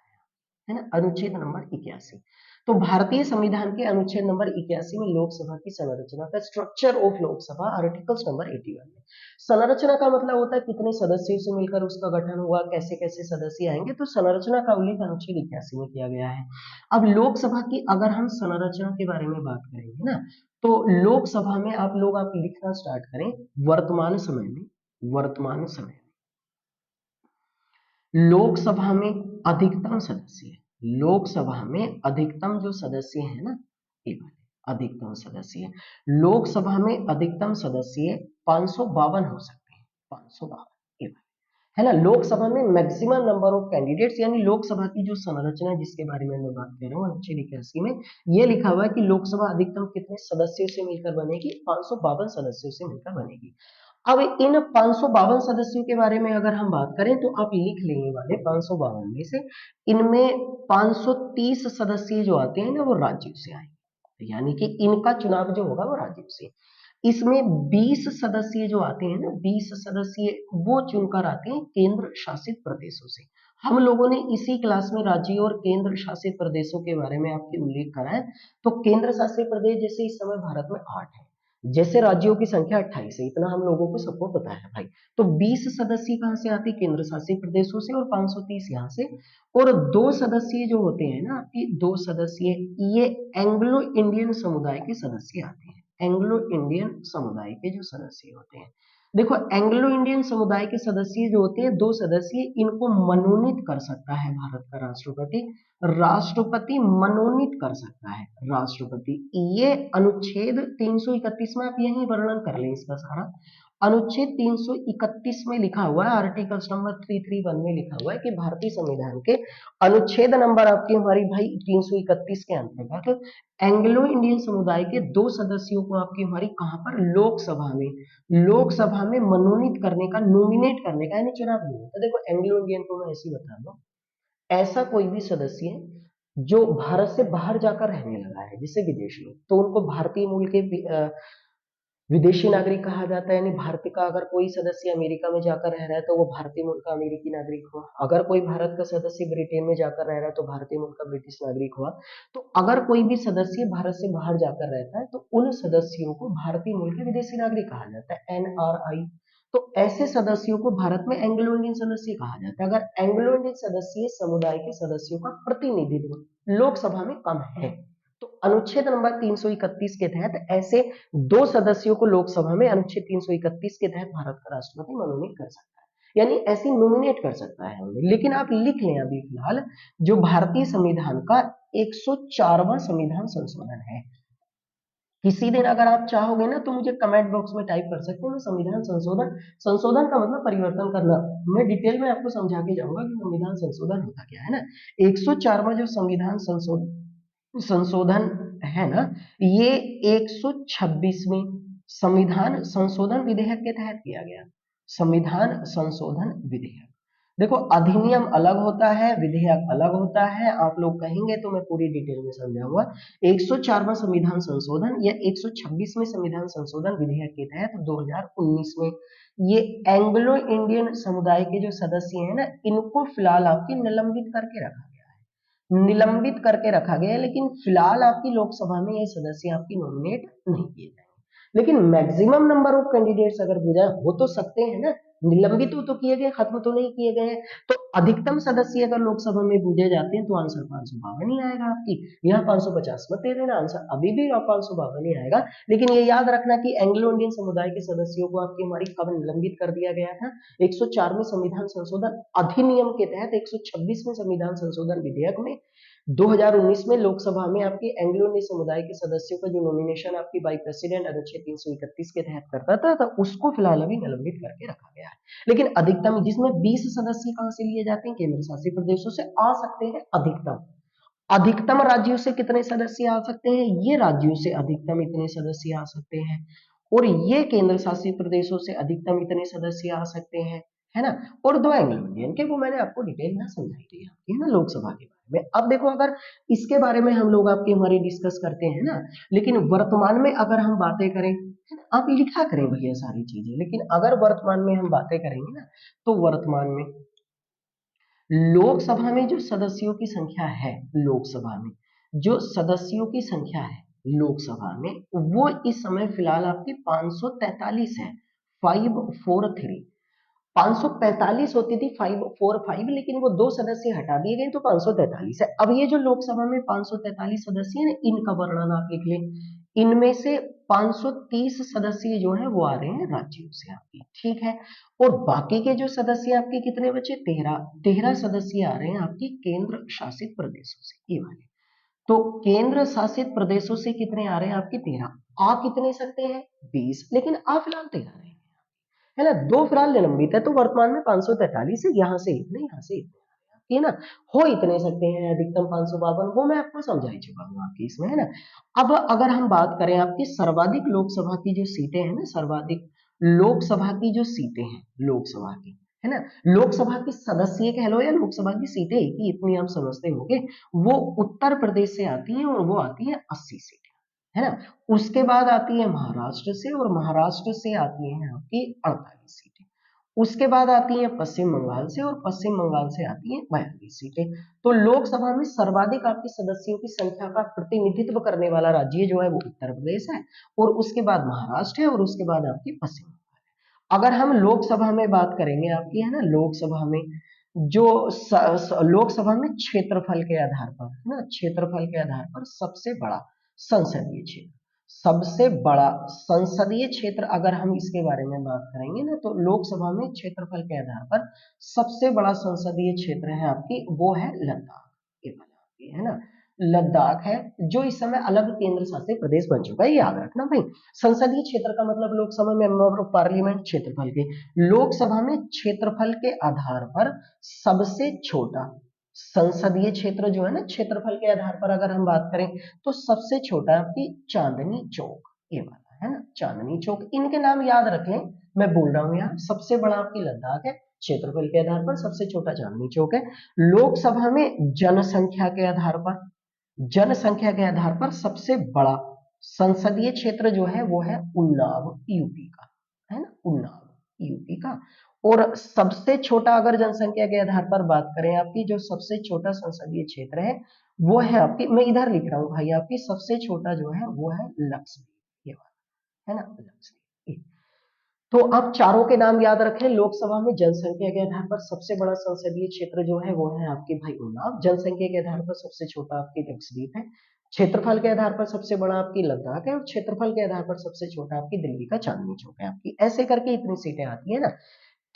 A: है ना, अनुच्छेद नंबर 81। तो भारतीय संविधान के अनुच्छेद नंबर 81 में लोकसभा की संरचना का structure of Lok Sabha articles number 81 में, संरचना का मतलब होता है कितने सदस्यों से मिलकर उसका गठन हुआ, कैसे कैसे सदस्य आएंगे, तो संरचना का उल्लेख अनुच्छेद 81 में किया गया है। अब लोकसभा की अगर हम संरचना के बारे में बात करेंगे ना, तो लोकसभा में आप लिखना स्टार्ट करें, वर्तमान समय में, वर्तमान समय लोकसभा में अधिकतम सदस्य, लोकसभा में अधिकतम जो सदस्य है ना, ये वाले अधिकतम सदस्य, लोकसभा में अधिकतम सदस्य 552 हो सकते हैं, 552, ये वाले, है ना। लोकसभा में मैक्सिमम नंबर ऑफ कैंडिडेट्स, यानी लोकसभा की जो संरचना जिसके बारे में मैं बात कर रहा हूँ अनुच्छेद 81 में, ये लिखा हुआ है कि लोकसभा अधिकतम कितने सदस्यों से मिलकर बनेगी? 552 सदस्यों से मिलकर बनेगी। अब इन 552 सदस्यों के बारे में अगर हम बात करें, तो आप लिख लेंगे वाले 552 में से इनमें 530 सदस्य जो आते हैं ना वो राज्यों से आएंगे, यानी कि इनका चुनाव जो होगा वो राज्यों से। इसमें 20 सदस्य जो आते हैं ना, 20 सदस्य वो चुनकर आते हैं केंद्र शासित प्रदेशों से। हम लोगों ने इसी क्लास में राज्यों और केंद्र शासित प्रदेशों के बारे में आपके उल्लेख करा है। तो केंद्र शासित प्रदेश जैसे इस समय भारत में 8 है, जैसे राज्यों की संख्या 28 है, इतना हम लोगों को सबको पता है भाई। तो 20 सदस्य कहां से आते हैं? केंद्र शासित प्रदेशों से, और 530 यहाँ से। और 2 सदस्य जो होते हैं ना आपकी, 2 सदस्य ये एंग्लो इंडियन समुदाय के सदस्य आते हैं, एंग्लो इंडियन समुदाय के जो सदस्य होते हैं। देखो, एंग्लो इंडियन समुदाय के सदस्य जो होते हैं 2 सदस्य, इनको मनोनीत कर सकता है भारत का राष्ट्रपति, राष्ट्रपति मनोनीत कर सकता है राष्ट्रपति। ये अनुच्छेद 331 में आप यही वर्णन कर लें इसका सारा। अनुच्छेद 331 में लिखा हुआ है, आर्टिकल्स नंबर 331 में लिखा हुआ है कि भारतीय संविधान के अनुच्छेद नंबर आपकी हमारी भाई 331 के अंतर्गत एंग्लो इंडियन समुदाय के 2 सदस्यों को आपकी हमारी कहां पर? लोकसभा में, लोकसभा में मनोनीत करने का, नॉमिनेट करने का, यानी चुनाव नहीं होता। देखो, एंग्लो इंडियन को मैं ऐसे ही बता दूं, ऐसा कोई भी सदस्य है जो भारत से बाहर जाकर रहने लगा है, जैसे विदेश में, तो उनको भारतीय मूल के विदेशी नागरिक कहा जाता है। यानी भारत का अगर कोई सदस्य अमेरिका में जाकर रह रहा है तो वो भारतीय मूल का अमेरिकी नागरिक हुआ। अगर कोई भारत का सदस्य ब्रिटेन में जाकर रह रहा है तो भारतीय मूल का ब्रिटिश नागरिक हुआ। तो अगर कोई भी सदस्य भारत से बाहर जाकर रहता है तो उन सदस्यों को भारतीय मूल के विदेशी नागरिक कहा जाता है, NRI। तो ऐसे सदस्यों को भारत में एंग्लो इंडियन सदस्य कहा जाता है। अगर एंग्लो इंडियन सदस्य समुदाय के सदस्यों का प्रतिनिधित्व लोकसभा में कम है, तो अनुच्छेद नंबर 331 के तहत ऐसे 2 सदस्यों को लोकसभा में अनुच्छेद 331 के तहत भारत का राष्ट्रपति मनोनीत कर सकता है, यानी ऐसी नॉमिनेट कर सकता है। लेकिन आप लिख लें अभी फिलहाल, जो भारतीय संविधान का 104वां संविधान संशोधन है, किसी दिन अगर आप चाहोगे ना तो मुझे कमेंट बॉक्स में टाइप कर सकते हैं। मैं संविधान संशोधन, संशोधन का मतलब परिवर्तन करना, मैं डिटेल में आपको समझा के जाऊंगा कि संविधान संशोधन होता क्या है ना। 104वां जो संविधान संशोधन संशोधन है ना, ये 126वें संविधान संशोधन विधेयक के तहत किया गया। संविधान संशोधन विधेयक, देखो अधिनियम अलग होता है, विधेयक अलग होता है, आप लोग कहेंगे तो मैं पूरी डिटेल में समझाऊंगा। 104वां संविधान संशोधन या 126वें संविधान संशोधन विधेयक के तहत 2019 में ये एंग्लो इंडियन समुदाय के जो सदस्य हैं ना, इनको फिलहाल आपकी निलंबित करके रखा गया है, निलंबित करके रखा गया है। लेकिन फिलहाल आपकी लोकसभा में ये सदस्य आपकी नॉमिनेट नहीं किए जाएंगे। लेकिन मैक्सिमम नंबर ऑफ कैंडिडेट्स अगर पूछा हो तो सकते हैं ना, निलंबित तो किए गए, खत्म तो नहीं किए गए हैं। तो अधिकतम सदस्य अगर लोकसभा में पूछे जाते हैं तो आंसर 552 ही आएगा आपकी। यहाँ 550 मत दे देना, आंसर अभी भी 552 ही आएगा। लेकिन ये याद रखना कि एंग्लो इंडियन समुदाय के सदस्यों को आपकी हमारी कब निलंबित कर दिया गया था, 104वें संविधान संशोधन अधिनियम के तहत 126वें संविधान संशोधन विधेयक में 2019 में लोकसभा में आपके एंग्लो इंडियन समुदाय के सदस्यों का जो नॉमिनेशन आपकी बाई प्रेसिडेंट अनुच्छेद 331 के तहत करता था, तो उसको फिलहाल अभी निलंबित करके रखा गया है। लेकिन अधिकतम जिसमें 20 सदस्य कहां से लिए जाते हैं, केंद्र शासित प्रदेशों से आ सकते हैं। अधिकतम अधिकतम राज्यों से कितने सदस्य आ सकते हैं, ये राज्यों से अधिकतम इतने सदस्य आ सकते हैं, और ये केंद्र शासित प्रदेशों से अधिकतम इतने सदस्य आ सकते हैं, है ना। और दो एंग्लो इंडियन के वो मैंने आपको डिटेल में समझाई दी है ना लोकसभा के बारे में। अब देखो, अगर इसके बारे में हम लोग आपकी हमारी डिस्कस करते हैं ना, लेकिन वर्तमान में अगर हम बातें करें, है ना, आप लिखा करें भैया सारी चीजें, लेकिन अगर वर्तमान में हम बातें करेंगे ना, तो वर्तमान में लोकसभा में जो सदस्यों की संख्या है, लोकसभा में जो सदस्यों की संख्या है लोकसभा में, वो इस समय फिलहाल आपकी 543 है, 543। 545 होती थी 545, लेकिन वो दो सदस्य हटा दिए गए तो 543 है। अब ये जो लोकसभा में 543 सदस्य हैं, इनका वर्णन आप लिख लें। इनमें से 530 सदस्य जो है वो आ रहे हैं राज्यों से आपकी, ठीक है। और बाकी के जो सदस्य आपके कितने बचे, 13 सदस्य आ रहे हैं आपकी केंद्र शासित प्रदेशों से, ये वाले। तो केंद्र शासित प्रदेशों से कितने आ रहे हैं आपके, 13। आ कितने सकते हैं, 20, लेकिन आ फिलहाल 13 रहे, है ना। दो फिलहाल निलंबित है, तो वर्तमान में 543 है, यहाँ से इतने, यहाँ से इतने, है ना। हो इतने सकते हैं, अधिकतम 552, वो मैं आपको समझा ही चुका हूँ आपकी इसमें, है ना। अब अगर हम बात करें आपकी सर्वाधिक लोकसभा की जो सीटें हैं ना, सर्वाधिक लोकसभा की जो सीटें हैं लोकसभा की, है ना, लोकसभा की सदस्य कह लो या लोकसभा की सीटें की, इतनी आप समझते होंगे, वो उत्तर प्रदेश से आती हैं, और वो आती है 80 सीटें, है ना। उसके बाद आती है महाराष्ट्र से, और महाराष्ट्र से आती है आपकी 48 सीटें। उसके बाद आती है पश्चिम बंगाल से, और पश्चिम बंगाल से आती है 42 सीटें। तो लोकसभा में सर्वाधिक आपकी सदस्यों की संख्या का प्रतिनिधित्व करने वाला राज्य जो है वो उत्तर प्रदेश है, और उसके बाद महाराष्ट्र है, और उसके बाद आपकी पश्चिम बंगाल है। अगर हम लोकसभा में बात करेंगे आपकी, है ना, लोकसभा में जो लोकसभा में क्षेत्रफल के आधार पर, है ना, क्षेत्रफल के आधार पर सबसे बड़ा संसदीय क्षेत्र, सबसे बड़ा संसदीय क्षेत्र अगर हम इसके बारे में बात करेंगे ना, तो लोकसभा में क्षेत्रफल के आधार पर सबसे बड़ा संसदीय क्षेत्र है आपकी, वो है लद्दाख, ये वाला आपकी, है ना, लद्दाख है, जो इस समय अलग केंद्र शासित प्रदेश बन चुका है, याद रखना भाई। संसदीय क्षेत्र का मतलब लोकसभा मेंबर ऑफ पार्लियामेंट, क्षेत्रफल के, लोकसभा में क्षेत्रफल के आधार पर सबसे छोटा संसदीय क्षेत्र जो है ना, क्षेत्रफल के आधार पर अगर हम बात करें, तो सबसे छोटा आपकी चांदनी चौक, ये वाला, है ना, चांदनी चौक। इनके नाम याद रखें, मैं बोल रहा हूं यहाँ, सबसे बड़ा आपकी लद्दाख है, क्षेत्रफल के आधार पर सबसे छोटा चांदनी चौक है। लोकसभा में जनसंख्या के आधार पर, जनसंख्या के आधार पर सबसे बड़ा संसदीय क्षेत्र जो है वो है उन्नाव, यूपी का, है ना, उन्नाव यूपी का। और सबसे छोटा अगर जनसंख्या के आधार पर बात करें आपकी, जो सबसे छोटा संसदीय क्षेत्र है वो है आपकी, मैं इधर लिख रहा हूं भाई, आपकी सबसे छोटा जो है वो है लक्षद्वीप, ये वाला, है ना, लक्षद्वीप। तो आप चारों के नाम याद रखें। लोकसभा में जनसंख्या के आधार पर सबसे बड़ा संसदीय क्षेत्र जो है वो है आपके भाई उन्नाव, जनसंख्या के आधार पर सबसे छोटा आपकी लक्षद्वीप है, क्षेत्रफल के आधार पर सबसे बड़ा आपकी लद्दाख है, और क्षेत्रफल के आधार पर सबसे छोटा आपकी दिल्ली का चांदनी चौक है आपकी। ऐसे करके इतनी सीटें आती है ना।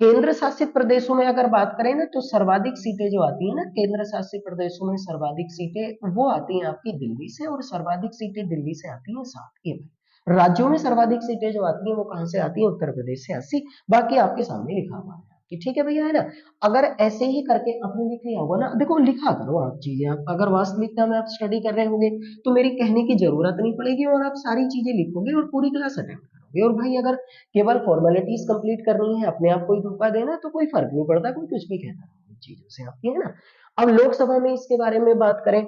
A: केंद्र शासित प्रदेशों में अगर बात करें ना, तो सर्वाधिक सीटें जो आती है ना केंद्र शासित प्रदेशों में, सर्वाधिक सीटें वो आती हैं आपकी दिल्ली से, और सर्वाधिक सीटें दिल्ली से आती हैं 7। ये राज्यों में सर्वाधिक सीटें जो आती हैं वो कहां से आती है, उत्तर प्रदेश से 80, बाकी आपके सामने लिखा हुआ है। आपकी, ठीक है भैया, है ना। अगर ऐसे ही करके आपने लिख लिया होगा ना, देखो लिखा करो आप चीजें, आप अगर वास्तविकता में आप स्टडी कर रहे होंगे तो मेरी कहने की जरूरत नहीं पड़ेगी और आप सारी चीजें लिखोगे और पूरी क्लास अटेंड करोगे। और भाई अगर केवल फॉर्मेलिटीज कंप्लीट करनी है, अपने आप को ही धोखा देना है, तो कोई फर्क नहीं पड़ता, कोई कुछ भी कहता है चीजों से आपकी, है ना। अब लोकसभा में इसके बारे में बात करें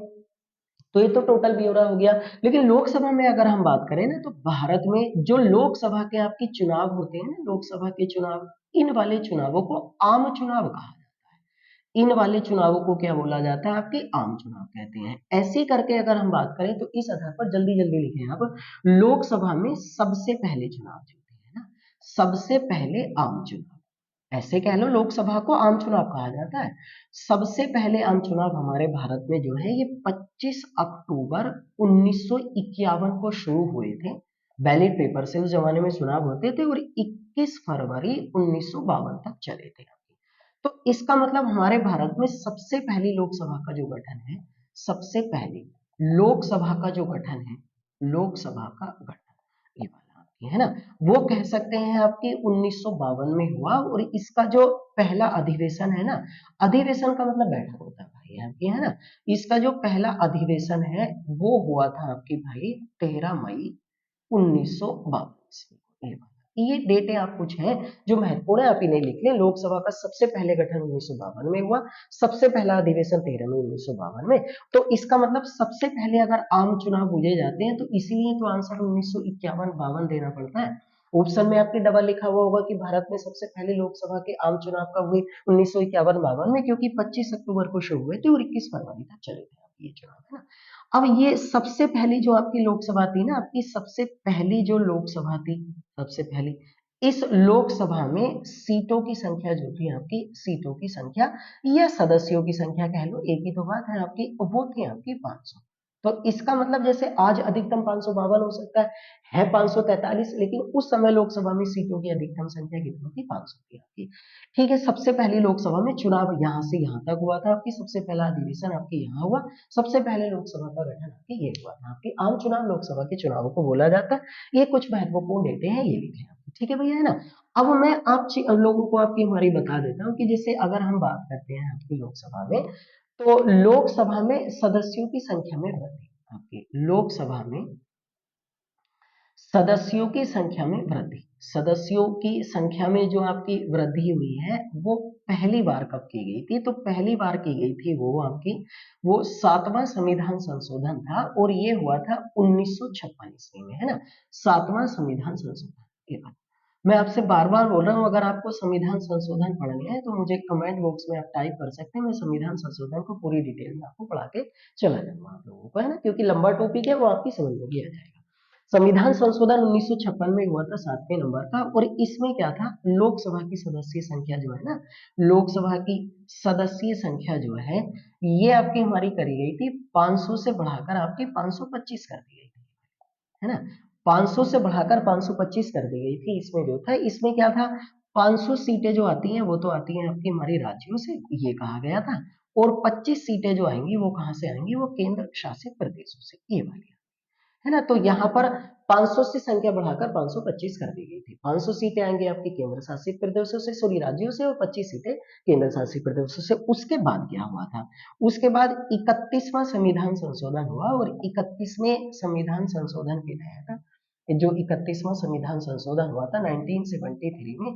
A: तो ये तो टोटल ब्यौरा हो गया। लेकिन लोकसभा में अगर हम बात करें ना, तो भारत में जो लोकसभा के आपके चुनाव होते हैं ना, लोकसभा के चुनाव, इन वाले चुनावों को आम चुनाव कहा जाता है। इन वाले चुनावों को क्या बोला जाता है, आपके आम चुनाव कहते हैं। ऐसे करके अगर हम बात करें तो इस आधार पर जल्दी जल्दी लिखें आप, लोकसभा में सबसे पहले चुनाव जो होते हैं ना, सबसे पहले आम चुनाव, ऐसे कह लो लोकसभा को आम चुनाव कहा जाता है। सबसे पहले आम चुनाव हमारे भारत में जो है ये 25 अक्टूबर 1951 को शुरू हुए थे। बैलेट पेपर से उस जमाने में चुनाव होते थे और 21 फरवरी 1952 तक चले थे। तो इसका मतलब हमारे भारत में सबसे पहली लोकसभा का जो गठन है, सबसे पहली लोकसभा का जो गठन है, लोकसभा का गठन ये वाला आपकी है ना, वो कह सकते हैं आपकी 1952 में हुआ। और इसका जो पहला अधिवेशन है ना, अधिवेशन का मतलब बैठक होता है भाई आपकी, है ना। इसका जो पहला अधिवेशन है वो हुआ था आपकी भाई 13 मई 1952 ईस्वी को। ये डेटें आप कुछ हैं जो महत्वपूर्ण है, आप इन्हें लिख लें। लोकसभा का सबसे पहले गठन 1952 में हुआ, सबसे पहला अधिवेशन 13 मई 1952 में। तो इसका मतलब सबसे पहले अगर आम चुनाव बुझे जाते हैं तो इसीलिए तो आंसर 1951-52 देना पड़ता है। ऑप्शन में आपके डबल लिखा हुआ होगा कि भारत में सबसे पहले लोकसभा के आम चुनाव कब हुए, 1951-52 में, क्योंकि 25 अक्टूबर को शुरू हुए थे और 21 फरवरी तक चले थे ये चुनाव, है ना। अब ये सबसे पहली जो आपकी लोकसभा थी ना, आपकी सबसे पहली जो लोकसभा थी, सबसे पहली, इस लोकसभा में सीटों की संख्या जो थी आपकी, सीटों की संख्या या सदस्यों की संख्या कह लो, एक ही तो बात है आपकी, वो थी आपकी 500। तो इसका मतलब जैसे आज अधिकतम 552 हो सकता है 543, लेकिन उस समय लोकसभा में सीटों की अधिकतम संख्या कितनी थी, 500 थी आपकी। ठीक है, सबसे पहली लोकसभा में चुनाव यहां से यहां तक हुआ था आपकी, सबसे पहला अधिवेशन आपके यहाँ हुआ, सबसे पहले लोकसभा का गठन आपके ये हुआ था आपकी। आम चुनाव लोकसभा के चुनावों को बोला जाता है। ये कुछ महत्वपूर्ण डेटे हैं, ये लिखे आपके, ठीक है भैया, है ना। अब मैं आप लोगों को आपकी हमारी बता देता हूँ कि जैसे अगर हम बात करते हैं आपकी लोकसभा में, तो लोकसभा में सदस्यों की संख्या में वृद्धि, आपकी लोकसभा में सदस्यों की संख्या में वृद्धि, सदस्यों की संख्या में जो आपकी वृद्धि हुई है वो पहली बार कब की गई थी, तो पहली बार की गई थी वो आपकी, वो 7वां संविधान संशोधन था और ये हुआ था 1956 ईस्वी में, है ना। 7वां संविधान संशोधन, ये बात मैं आपसे बार बार बोल रहा हूँ। अगर आपको संविधान संशोधन पढ़ने हैं तो मुझे कमेंट बॉक्स में आप टाइप कर सकते हैं, मैं संविधान संशोधन को पूरी डिटेल में आपको पढ़ा के चला जाऊंगा आप लोगों को, है ना, क्योंकि लंबा टॉपिक है, वो आपकी समझ में भी आ जाएगा। संविधान संशोधन 1956 में हुआ था, 7वें नंबर का, और इसमें क्या था, लोकसभा की सदस्य संख्या जो है ना, लोकसभा की सदस्य संख्या जो है ये आपकी हमारी करी गई थी 500 से बढ़ाकर आपकी 525 कर दी गई थी, है ना। 500 से बढ़ाकर 525 कर दी गई थी। इसमें जो था, इसमें क्या था, 500 सीटें जो आती हैं वो तो आती हैं आपकी हमारी राज्यों से, ये कहा गया था, और 25 सीटें जो आएंगी वो कहां से आएंगी, वो केंद्र शासित प्रदेशों से, ये वाली, है ना। तो यहाँ पर 500 से संख्या बढ़ाकर 525 कर दी गई थी। 500 सीटें आएंगी आपकी केंद्र शासित प्रदेशों से, सॉरी राज्यों से, और 25 सीटें केंद्र शासित प्रदेशों से। उसके बाद क्या हुआ था, उसके बाद 31वां संविधान संशोधन हुआ, और 31वें संविधान संशोधन के तहत, जो 31वां संविधान संशोधन हुआ था 1973 में,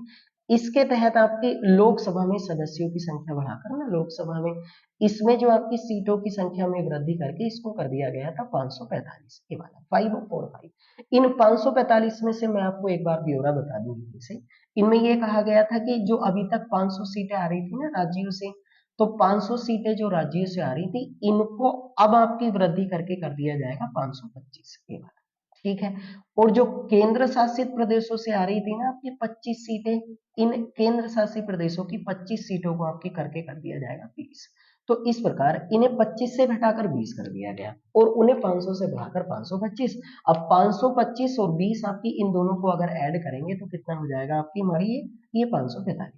A: इसके तहत आपकी लोकसभा में सदस्यों की संख्या बढ़ाकर ना, लोकसभा में इसमें जो आपकी सीटों की संख्या में वृद्धि करके इसको कर दिया गया था 545, ये वाला 545। इन 545 में से मैं आपको एक बार ब्यौरा बता दूं इनमें से। इनमें ये कहा गया था कि जो अभी तक 500 सीटें आ रही थी ना राज्यों से, तो 500 सीटें जो राज्यों से आ रही थी इनको अब आपकी वृद्धि करके कर दिया जाएगा 525, ये वाला, ठीक है। और जो केंद्र शासित प्रदेशों से आ रही थी ना आपकी 25 सीटें, इन केंद्र शासित प्रदेशों की 25 सीटों को आपकी करके कर दिया जाएगा 20। तो इस प्रकार इन्हें 25 से घटाकर 20 कर दिया गया, और उन्हें 500 से बढ़ाकर 525। अब 525 और 20 आपकी इन दोनों को अगर ऐड करेंगे तो कितना हो जाएगा आपकी हमारी ये 545 हो जाएगा।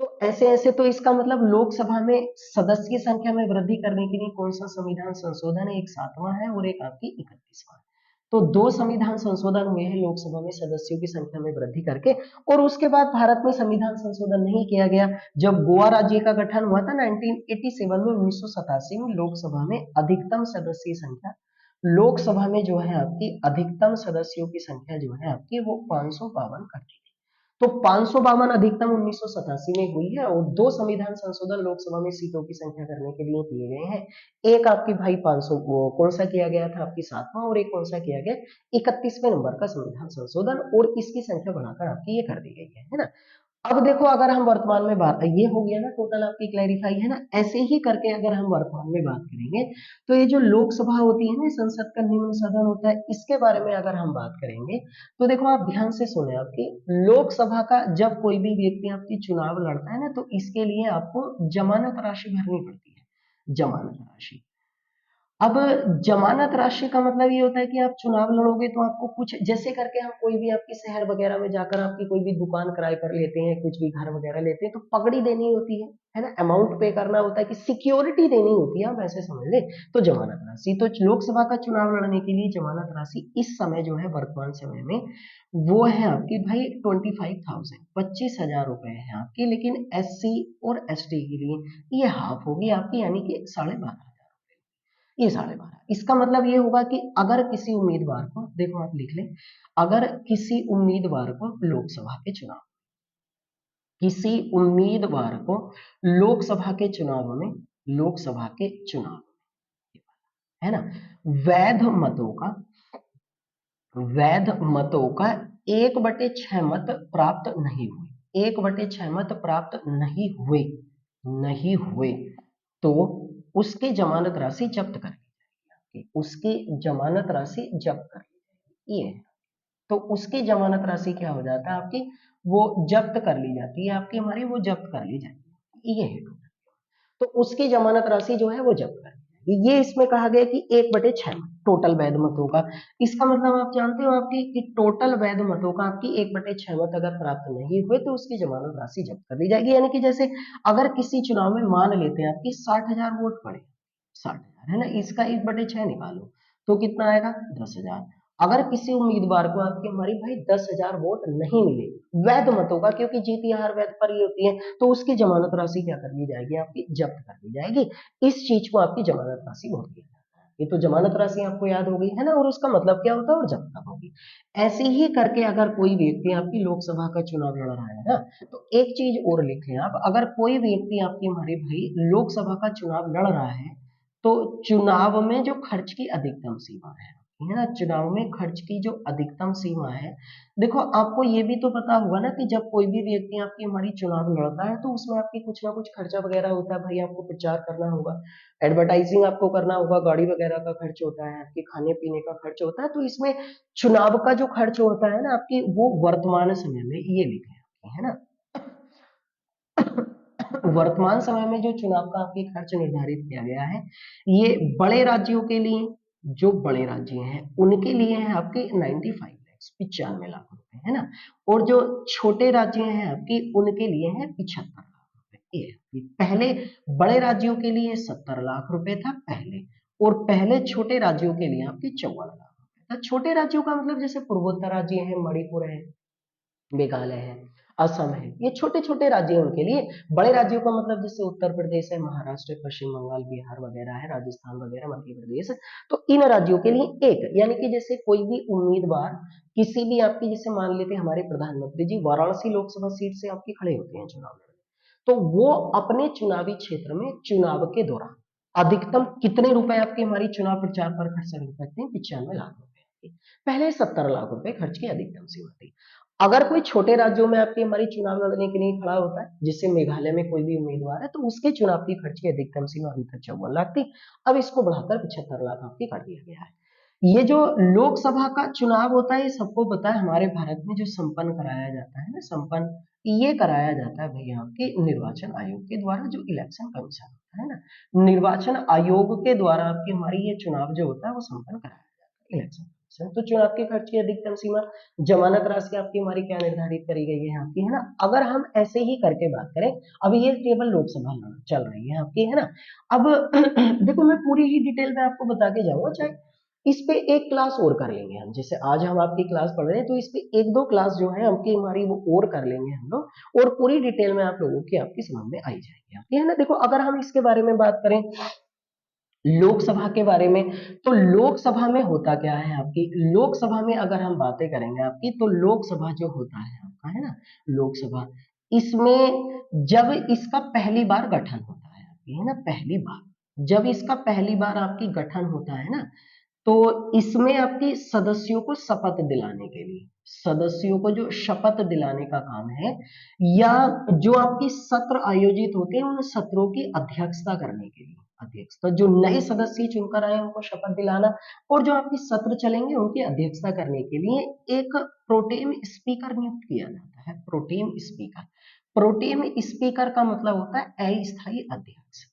A: तो ऐसे ऐसे, तो इसका मतलब लोकसभा में सदस्य की संख्या में वृद्धि करने के लिए कौन सा संविधान संशोधन है, एक 7वां है और एक आपकी 31वां है। तो 2 संविधान संशोधन हुए हैं लोकसभा में सदस्यों की संख्या में वृद्धि करके, और उसके बाद भारत में संविधान संशोधन नहीं किया गया। जब गोवा राज्य का गठन हुआ था 1987 में, 1987 में लोकसभा में अधिकतम सदस्यीय संख्या, लोकसभा में जो है आपकी अधिकतम सदस्यों की संख्या जो है आपकी वो 552 कर दी गई। तो 552 अधिकतम 1987 में हुई है, और 2 संविधान संशोधन लोकसभा में सीटों की संख्या करने के लिए किए गए हैं। एक आपकी भाई 500 कौन सा किया गया था आपकी 7वां, और एक कौन सा किया गया 31वें नंबर का संविधान संशोधन, और इसकी संख्या बढ़ाकर आपकी ये कर दी गई है ना। अब देखो अगर हम वर्तमान में बात, ये हो गया ना टोटल आपकी क्लैरिफाई है ना। ऐसे ही करके अगर हम वर्तमान में बात करेंगे तो ये जो लोकसभा होती है ना, संसद का निम्न सदन होता है, इसके बारे में अगर हम बात करेंगे तो देखो आप ध्यान से सुने, आपकी लोकसभा का जब कोई भी व्यक्ति आपकी चुनाव लड़ता है ना, तो इसके लिए आपको जमानत राशि भरनी पड़ती है, जमानत राशि। अब जमानत राशि का मतलब ये होता है कि आप चुनाव लड़ोगे तो आपको कुछ, जैसे करके हम कोई भी आपकी शहर वगैरह में जाकर आपकी कोई भी दुकान किराए पर लेते हैं, कुछ भी घर वगैरह लेते हैं, तो पगड़ी देनी होती है ना, अमाउंट पे करना होता है, कि सिक्योरिटी देनी होती है, आप ऐसे समझ ले। तो जमानत राशि, तो लोकसभा का चुनाव लड़ने के लिए जमानत राशि इस समय जो है वर्तमान समय में वो है आपकी भाई 25,000, 25,000 रुपए है आपकी। लेकिन SC और ST के लिए ये हाफ होगी आपकी, यानी कि 12,500, ये 12,500। इसका मतलब ये होगा कि अगर किसी उम्मीदवार को, देखो आप लिख लें, अगर किसी उम्मीदवार को लोकसभा के चुनाव, किसी उम्मीदवार को लोकसभा के चुनाव में, लोकसभा के चुनाव है ना, वैध मतों का, वैध मतों का 1/6 मत प्राप्त नहीं हुए, 1/6 मत प्राप्त नहीं हुए, नहीं हुए, तो उसकी जमानत राशि जब्त कर ली जाएगी, उसकी जमानत राशि जब्त कर ली जाएगी, ये है। तो उसकी जमानत राशि क्या हो जाता है आपकी, वो जब्त कर ली जाती है आपकी, हमारी वो जब्त कर ली जाएगी, ये है। तो उसकी जमानत राशि जो है वो जब्त कर ली जाएगी। ये इसमें कहा गया कि 1/6 टोटल वैध मतों का। इसका मतलब आप जानते हो आपकी कि टोटल वैध मतों का आपकी 1/6 मत अगर प्राप्त नहीं हुए तो उसकी जमानत राशि जब्त कर ली जाएगी। यानी कि जैसे अगर किसी चुनाव में मान लेते हैं आपकी 60,000 वोट पड़े, 60,000 है ना, इसका 1/6 निकालो तो कितना आएगा 10,000। अगर किसी उम्मीदवार को आपकी हमारी भाई 10,000 वोट नहीं मिले वैध मतों का, क्योंकि जीत या हार वैध पर ही होती है, तो उसकी जमानत राशि क्या कर ली जाएगी आपकी, जब्त कर ली जाएगी। इस चीज को आपकी जमानत राशि बोल दिया जाता है। ये तो जमानत राशि आपको याद हो गई है ना, और उसका मतलब क्या होता है, और जब्त कब होगी। ऐसे ही करके अगर कोई व्यक्ति आपकी लोकसभा का चुनाव लड़ रहा है ना, तो एक चीज और लिख लें आप, अगर कोई व्यक्ति आपकी हमारे भाई लोकसभा का चुनाव लड़ रहा है, तो चुनाव में जो खर्च की अधिकतम सीमा है ना, चुनाव में खर्च की जो अधिकतम सीमा है, देखो आपको ये भी तो पता होगा ना कि जब कोई भी व्यक्ति आपकी हमारी चुनाव लड़ता है तो उसमें आपकी कुछ ना कुछ खर्चा वगैरह होता है भाई, आपको प्रचार करना होगा, एडवर्टाइजिंग आपको करना होगा, गाड़ी वगैरह का खर्च होता है, आपके खाने पीने का खर्च होता है, तो इसमें चुनाव का जो खर्च होता है ना आपकी, वो वर्तमान समय में ये लिखे है ना। वर्तमान समय में जो चुनाव का आपके खर्च निर्धारित किया गया है, ये बड़े राज्यों के लिए, जो बड़े राज्य हैं उनके लिए है आपके 95 लाख, 95 लाख रुपए है ना, और जो छोटे राज्य हैं आपके उनके लिए है 75 लाख रुपए। ये पहले बड़े राज्यों के लिए 70 लाख रुपए था पहले, और पहले छोटे राज्यों के लिए आपके 54 लाख रुपए था। छोटे राज्यों का मतलब जैसे पूर्वोत्तर राज्य है, मणिपुर है, मेघालय है, असम है, ये छोटे छोटे राज्य हैं उनके लिए। बड़े राज्यों का मतलब जैसे उत्तर प्रदेश है, महाराष्ट्र, पश्चिम बंगाल, बिहार वगैरह है, राजस्थान वगैरह, मध्य प्रदेश। तो इन राज्यों के लिए एक, यानी कि जैसे कोई भी उम्मीदवार किसी भी आपकी, जैसे मान लेते हैं हमारे प्रधानमंत्री जी वाराणसी लोकसभा सीट से आपके खड़े होते हैं चुनाव लड़ने, तो वो अपने चुनावी क्षेत्र में चुनाव के दौरान अधिकतम कितने रुपए आपके हमारी चुनाव प्रचार पर खर्च कर सकते हैं, 95 लाख रुपए। पहले 70 लाख रुपए खर्च की अधिकतम सीमा थी। अगर कोई छोटे राज्यों में आपकी हमारी चुनाव लड़ने के लिए खड़ा होता है, जिससे मेघालय में कोई भी उम्मीदवार है, तो उसके चुनाव की खर्च की अधिकतम सीमा अभी तक 54 लाख थी, अब इसको बढ़ाकर 75 लाख आपकी कर दिया गया है। ये जो लोकसभा का चुनाव होता है, ये सबको पता है, हमारे भारत में जो संपन्न कराया जाता है ना, संपन्न ये कराया जाता है भैया आपके निर्वाचन आयोग के द्वारा, जो इलेक्शन कमीशन होता है ना, निर्वाचन आयोग के द्वारा आपकी हमारी ये चुनाव जो होता है वो संपन्न कराया जाता है, इलेक्शन कमीशन। तो चुनाव के खर्च की अधिकतम सीमा, जमानत राशि आपकी हमारी क्या निर्धारित करी गई है आपकी, है ना। अगर हम ऐसे ही करके बात करें, अभी ये केवल लोकसभा चल रही है आपकी, है ना। अब देखो मैं पूरी ही डिटेल में आपको बता के जाऊंगा, चाहे इस पे एक क्लास और कर लेंगे हम, जैसे आज हम आपकी क्लास पढ़ रहे हैं तो इस पे एक दो क्लास जो है आपकी हमारी वो और कर लेंगे हम लोग, और पूरी डिटेल में आप लोगों की आपकी समझ में आई जाएगी आपकी, है ना। देखो अगर हम इसके बारे में बात करें लोकसभा के बारे में, तो लोकसभा में होता क्या है आपकी, लोकसभा में अगर हम बातें करेंगे आपकी, तो लोकसभा जो होता है आपका, है ना, लोकसभा, इसमें जब इसका पहली बार गठन होता है आपकी, है ना, पहली बार जब इसका पहली बार आपकी गठन होता है ना, तो इसमें आपकी सदस्यों को शपथ दिलाने के लिए, सदस्यों को जो शपथ दिलाने का काम है, या जो आपकी सत्र आयोजित होते हैं उन सत्रों की अध्यक्षता करने के लिए, अध्यक्षता जो नए सदस्य चुनकर आए उनको शपथ दिलाना, और जो आपकी सत्र चलेंगे उनकी अध्यक्षता करने के लिए एक प्रोटेम स्पीकर नियुक्त किया जाता है, प्रोटेम स्पीकर। प्रोटेम स्पीकर का मतलब होता है अस्थायी अध्यक्ष,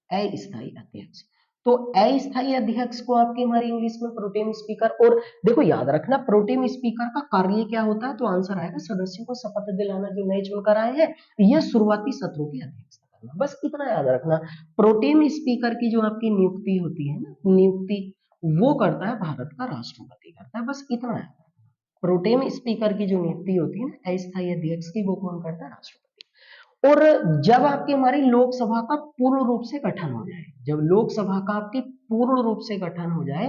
A: अस्थायी अध्यक्ष। तो अस्थायी अध्यक्ष को आपकी हमारी इंग्लिश में प्रोटेम स्पीकर, और देखो याद रखना प्रोटेम स्पीकर का कार्य क्या होता है, तो आंसर आएगा सदस्यों को शपथ दिलाना जो नए चुनकर आए हैं, यह शुरुआती सत्रों की अध्यक्षता करना, बस इतना याद रखना। प्रोटेम स्पीकर की जो आपकी नियुक्ति होती है ना, नियुक्ति वो करता है भारत का राष्ट्रपति करता है, बस इतना याद रखना। प्रोटेम स्पीकर की जो नियुक्ति होती है ना अस्थायी अध्यक्ष की, वो कौन करता है, राष्ट्रपति। और जब आपकी हमारी लोकसभा का पूर्ण रूप से गठन हो जाए, जब लोकसभा का आपकी पूर्ण रूप से गठन हो जाए,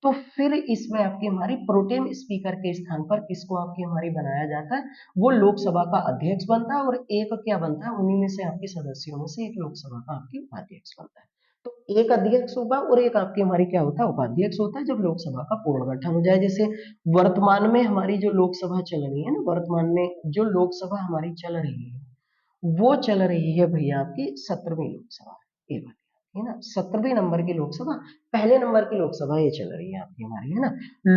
A: तो फिर इसमें आपकी हमारी प्रोटेम स्पीकर के स्थान पर किसको आपकी हमारी बनाया जाता है, वो लोकसभा का अध्यक्ष बनता है, और एक क्या बनता है, उन्हीं में से आपके सदस्यों में से एक लोकसभा का आपकी उपाध्यक्ष बनता है। तो एक अध्यक्ष होगा और एक आपकी हमारी क्या होता है, उपाध्यक्ष होता है, जब लोकसभा का पूर्ण गठन हो जाए। जैसे वर्तमान में हमारी जो लोकसभा चल रही है ना, वर्तमान में जो लोकसभा हमारी चल रही है, वो चल रही है भैया आपकी 17वीं लोकसभा, ये वाली, है ना, 17वें नंबर की लोकसभा, पहले नंबर की लोकसभा ये चल रही है आपकी हमारी, है ना।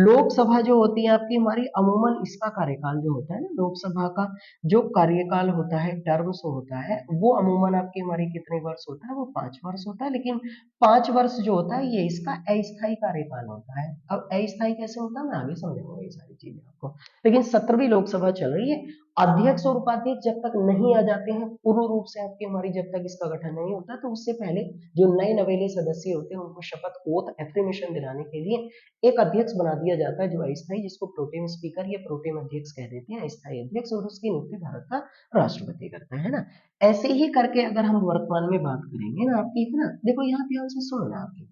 A: लोकसभा जो होती है आपकी हमारी अमूमन इसका कार्यकाल जो होता है ना, लोकसभा का जो कार्यकाल होता है, टर्म्स होता है, वो अमूमन आपकी हमारी कितने वर्ष होता है, वो 5 वर्ष होता है, लेकिन 5 वर्ष जो होता है ये इसका अस्थायी कार्यकाल होता है। अब अस्थायी कैसे होता है मैं आगे समझाऊंगा ये सारी चीजें आपको, लेकिन 17वीं लोकसभा चल रही है। अध्यक्ष और उपाध्यक्ष जब तक नहीं आ जाते हैं पूर्ण रूप से आपकी हमारी, जब तक इसका गठन नहीं होता, तो उससे पहले जो नए नवेले सदस्य होते हैं उनको शपथ ओथ एफर्मेशन दिलाने के लिए एक अध्यक्ष बना दिया जाता है जो अस्थायी, जिसको प्रोटेम स्पीकर या प्रोटेम अध्यक्ष कह देते हैं, अस्थायी अध्यक्ष, और उसकी नियुक्ति भारत का राष्ट्रपति करता है ना। ऐसे ही करके अगर हम वर्तमान में बात करेंगे ना आपकी, है ना, देखो यहाँ ध्यान से सुनो ना आपकी,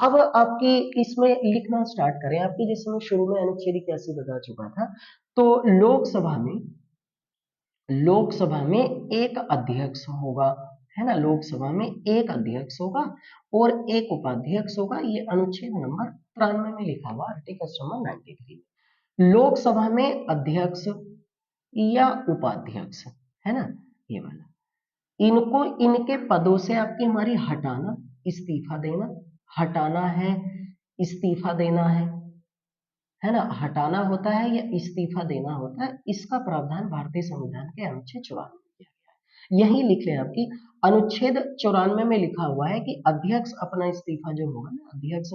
A: अब आपकी इसमें लिखना स्टार्ट करें आपकी, जैसे मैं शुरू में अनुच्छेद 81 बता चुका था, तो लोकसभा में एक अध्यक्ष होगा, है ना, लोकसभा में एक अध्यक्ष होगा और एक उपाध्यक्ष होगा, ये अनुच्छेद नंबर 93 में लिखा हुआ, आर्टिकल नंबर 93। लोकसभा में अध्यक्ष या उपाध्यक्ष, है ना, ये वाला, इनको इनके पदों से आपकी हमारी हटाना, इस्तीफा देना, हटाना है, इस्तीफा देना है ना, हटाना होता है या इस्तीफा देना होता है, इसका प्रावधान भारतीय संविधान के अनुच्छेद 94 में किया गया है। यही लिख लें आपकी, अनुच्छेद 94 में लिखा हुआ है कि अध्यक्ष अपना इस्तीफा जो होगा ना, अध्यक्ष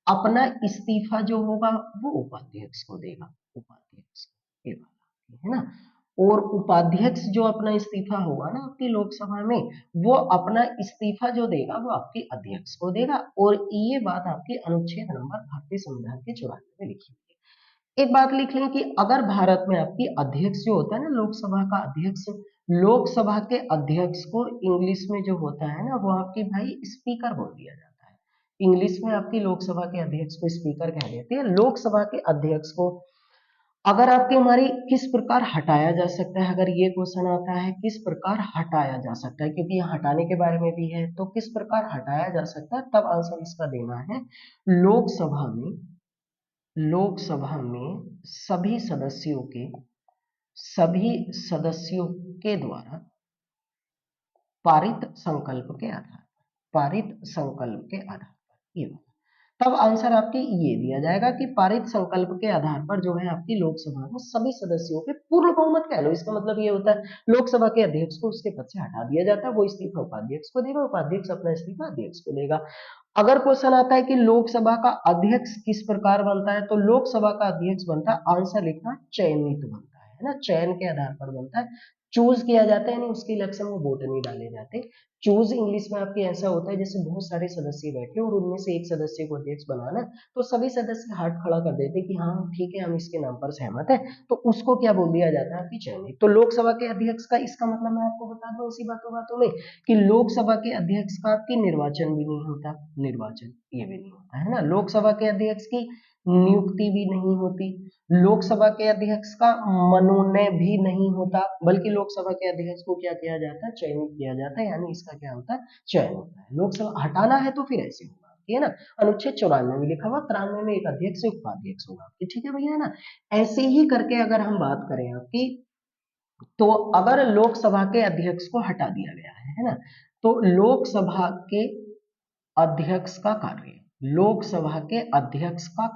A: अपना इस्तीफा जो होगा वो उपाध्यक्ष को देगा, उपाध्यक्ष ये वाला, है ना। और उपाध्यक्ष जो अपना इस्तीफा होगा ना आपकी लोकसभा में, वो अपना इस्तीफा जो देगा वो आपके अध्यक्ष को देगा, और ये बात आपकी अनुच्छेद नंबर भारतीय संविधान के 94 में लिखी हुई है। एक बात लिख लें कि अगर भारत में आपकी अध्यक्ष जो होता है ना, लोकसभा का अध्यक्ष, लोकसभा के अध्यक्ष को इंग्लिश में जो होता है ना, वो आपकी भाई स्पीकर बोल दिया जाता है। इंग्लिश में आपकी लोकसभा के अध्यक्ष को स्पीकर कह देते हैं। लोकसभा के अध्यक्ष को अगर आपकी हमारी किस प्रकार हटाया जा सकता है, अगर ये क्वेश्चन आता है किस प्रकार हटाया जा सकता है, क्योंकि यहाँ हटाने के बारे में भी है, तो किस प्रकार हटाया जा सकता है, तब आंसर इसका देना है लोकसभा में, लोकसभा में सभी सदस्यों के द्वारा पारित संकल्प के आधार पर, पारित संकल्प के आधार पर, ये तब आंसर आपके ये दिया जाएगा कि पारित संकल्प के आधार पर जो है आपकी लोकसभा में सभी सदस्यों के पूर्ण बहुमत कह लो, इसका मतलब ये होता है लोकसभा के अध्यक्ष को उसके पद से हटा दिया जाता है, वो इस्तीफा उपाध्यक्ष को देगा, उपाध्यक्ष अपना इस्तीफा अध्यक्ष को देगा। अगर क्वेश्चन आता है कि लोकसभा का अध्यक्ष किस प्रकार बनता है, तो लोकसभा का अध्यक्ष बनता है, आंसर लिखना चयनित बनता है ना, चयन के आधार पर बनता है, चूज किया जाता है, यानी उसके इलेक्शन में वोट नहीं डाले जाते। चूज इंग्लिश में आपके ऐसा होता है जैसे बहुत सारे सदस्य बैठे और उनमें से एक सदस्य को अध्यक्ष बनाना, तो सभी सदस्य हाथ खड़ा कर देते कि हाँ ठीक है हम इसके नाम पर सहमत है, तो उसको क्या बोल दिया जाता है आपकी चयनित। तो लोकसभा के अध्यक्ष का इसका मतलब मैं आपको बता दूं इसी बातों बातों में कि लोकसभा के अध्यक्ष का आपकी निर्वाचन भी नहीं होता, निर्वाचन ये भी नहीं होता है ना, लोकसभा के अध्यक्ष की नियुक्ति भी नहीं होती, लोकसभा के अध्यक्ष का मनोनयन भी नहीं होता, बल्कि लोकसभा के अध्यक्ष को क्या किया जाता है, चयनित किया जाता है, यानी इसका क्या होता है, चयन होता है। लोकसभा हटाना है तो फिर ऐसे होगा, है ना, अनुच्छेद 94 में लिखा हुआ 93 में एक अध्यक्ष उपाध्यक्ष होगा आपके, ठीक है भैया, है ना। ऐसे ही करके अगर हम बात करें आपकी, तो अगर लोकसभा के अध्यक्ष को हटा दिया गया है ना, तो लोकसभा के अध्यक्ष का कार्य, लोकसभा के अध्यक्ष का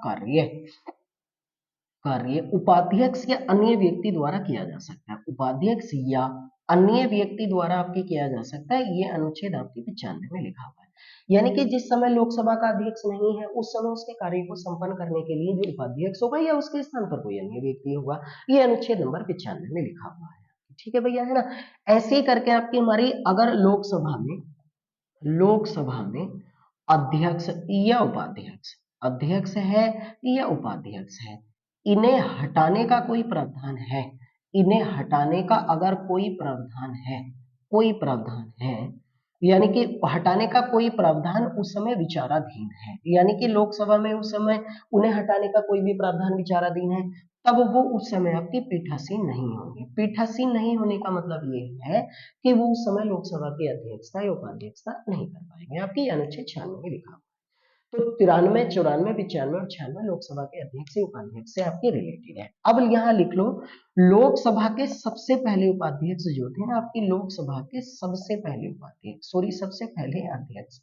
A: कार्य उपाध्यक्ष या अन्य व्यक्ति द्वारा किया जा सकता है, उपाध्यक्ष या अन्य व्यक्ति द्वारा आपके किया जा सकता है, ये अनुच्छेद आपके 95 में लिखा हुआ है। यानी कि जिस समय लोकसभा का अध्यक्ष नहीं है उस समय उसके कार्य को संपन्न करने के लिए जो उपाध्यक्ष होगा या उसके स्थान पर कोई अन्य व्यक्ति होगा, ये अनुच्छेद नंबर 95 में लिखा हुआ है, ठीक है भैया, है ना। ऐसे ही करके आपकी हमारी अगर लोकसभा में अध्यक्ष या उपाध्यक्ष, अध्यक्ष है या उपाध्यक्ष है, इन्हें हटाने का कोई प्रावधान है, इन्हें हटाने का अगर कोई प्रावधान है, यानी कि हटाने का कोई प्रावधान उस समय विचाराधीन है, यानी कि लोकसभा में उस समय उन्हें हटाने का कोई भी प्रावधान विचाराधीन है, तब वो उस समय आपकी पीठासीन नहीं होंगे। पीठासीन नहीं होने का मतलब ये है कि वो उस समय लोकसभा की अध्यक्षता या उपाध्यक्षता नहीं कर पाएंगे, आपकी अनुच्छेद 96 में लिखा। तो 93, 94, 95 और 96 लोकसभा के अध्यक्ष या उपाध्यक्ष से आपके रिलेटेड है। अब यहाँ लिख लो, लोकसभा के सबसे पहले उपाध्यक्ष जो थे ना आपकी, लोकसभा के सबसे पहले उपाध्यक्ष, सॉरी सबसे पहले अध्यक्ष,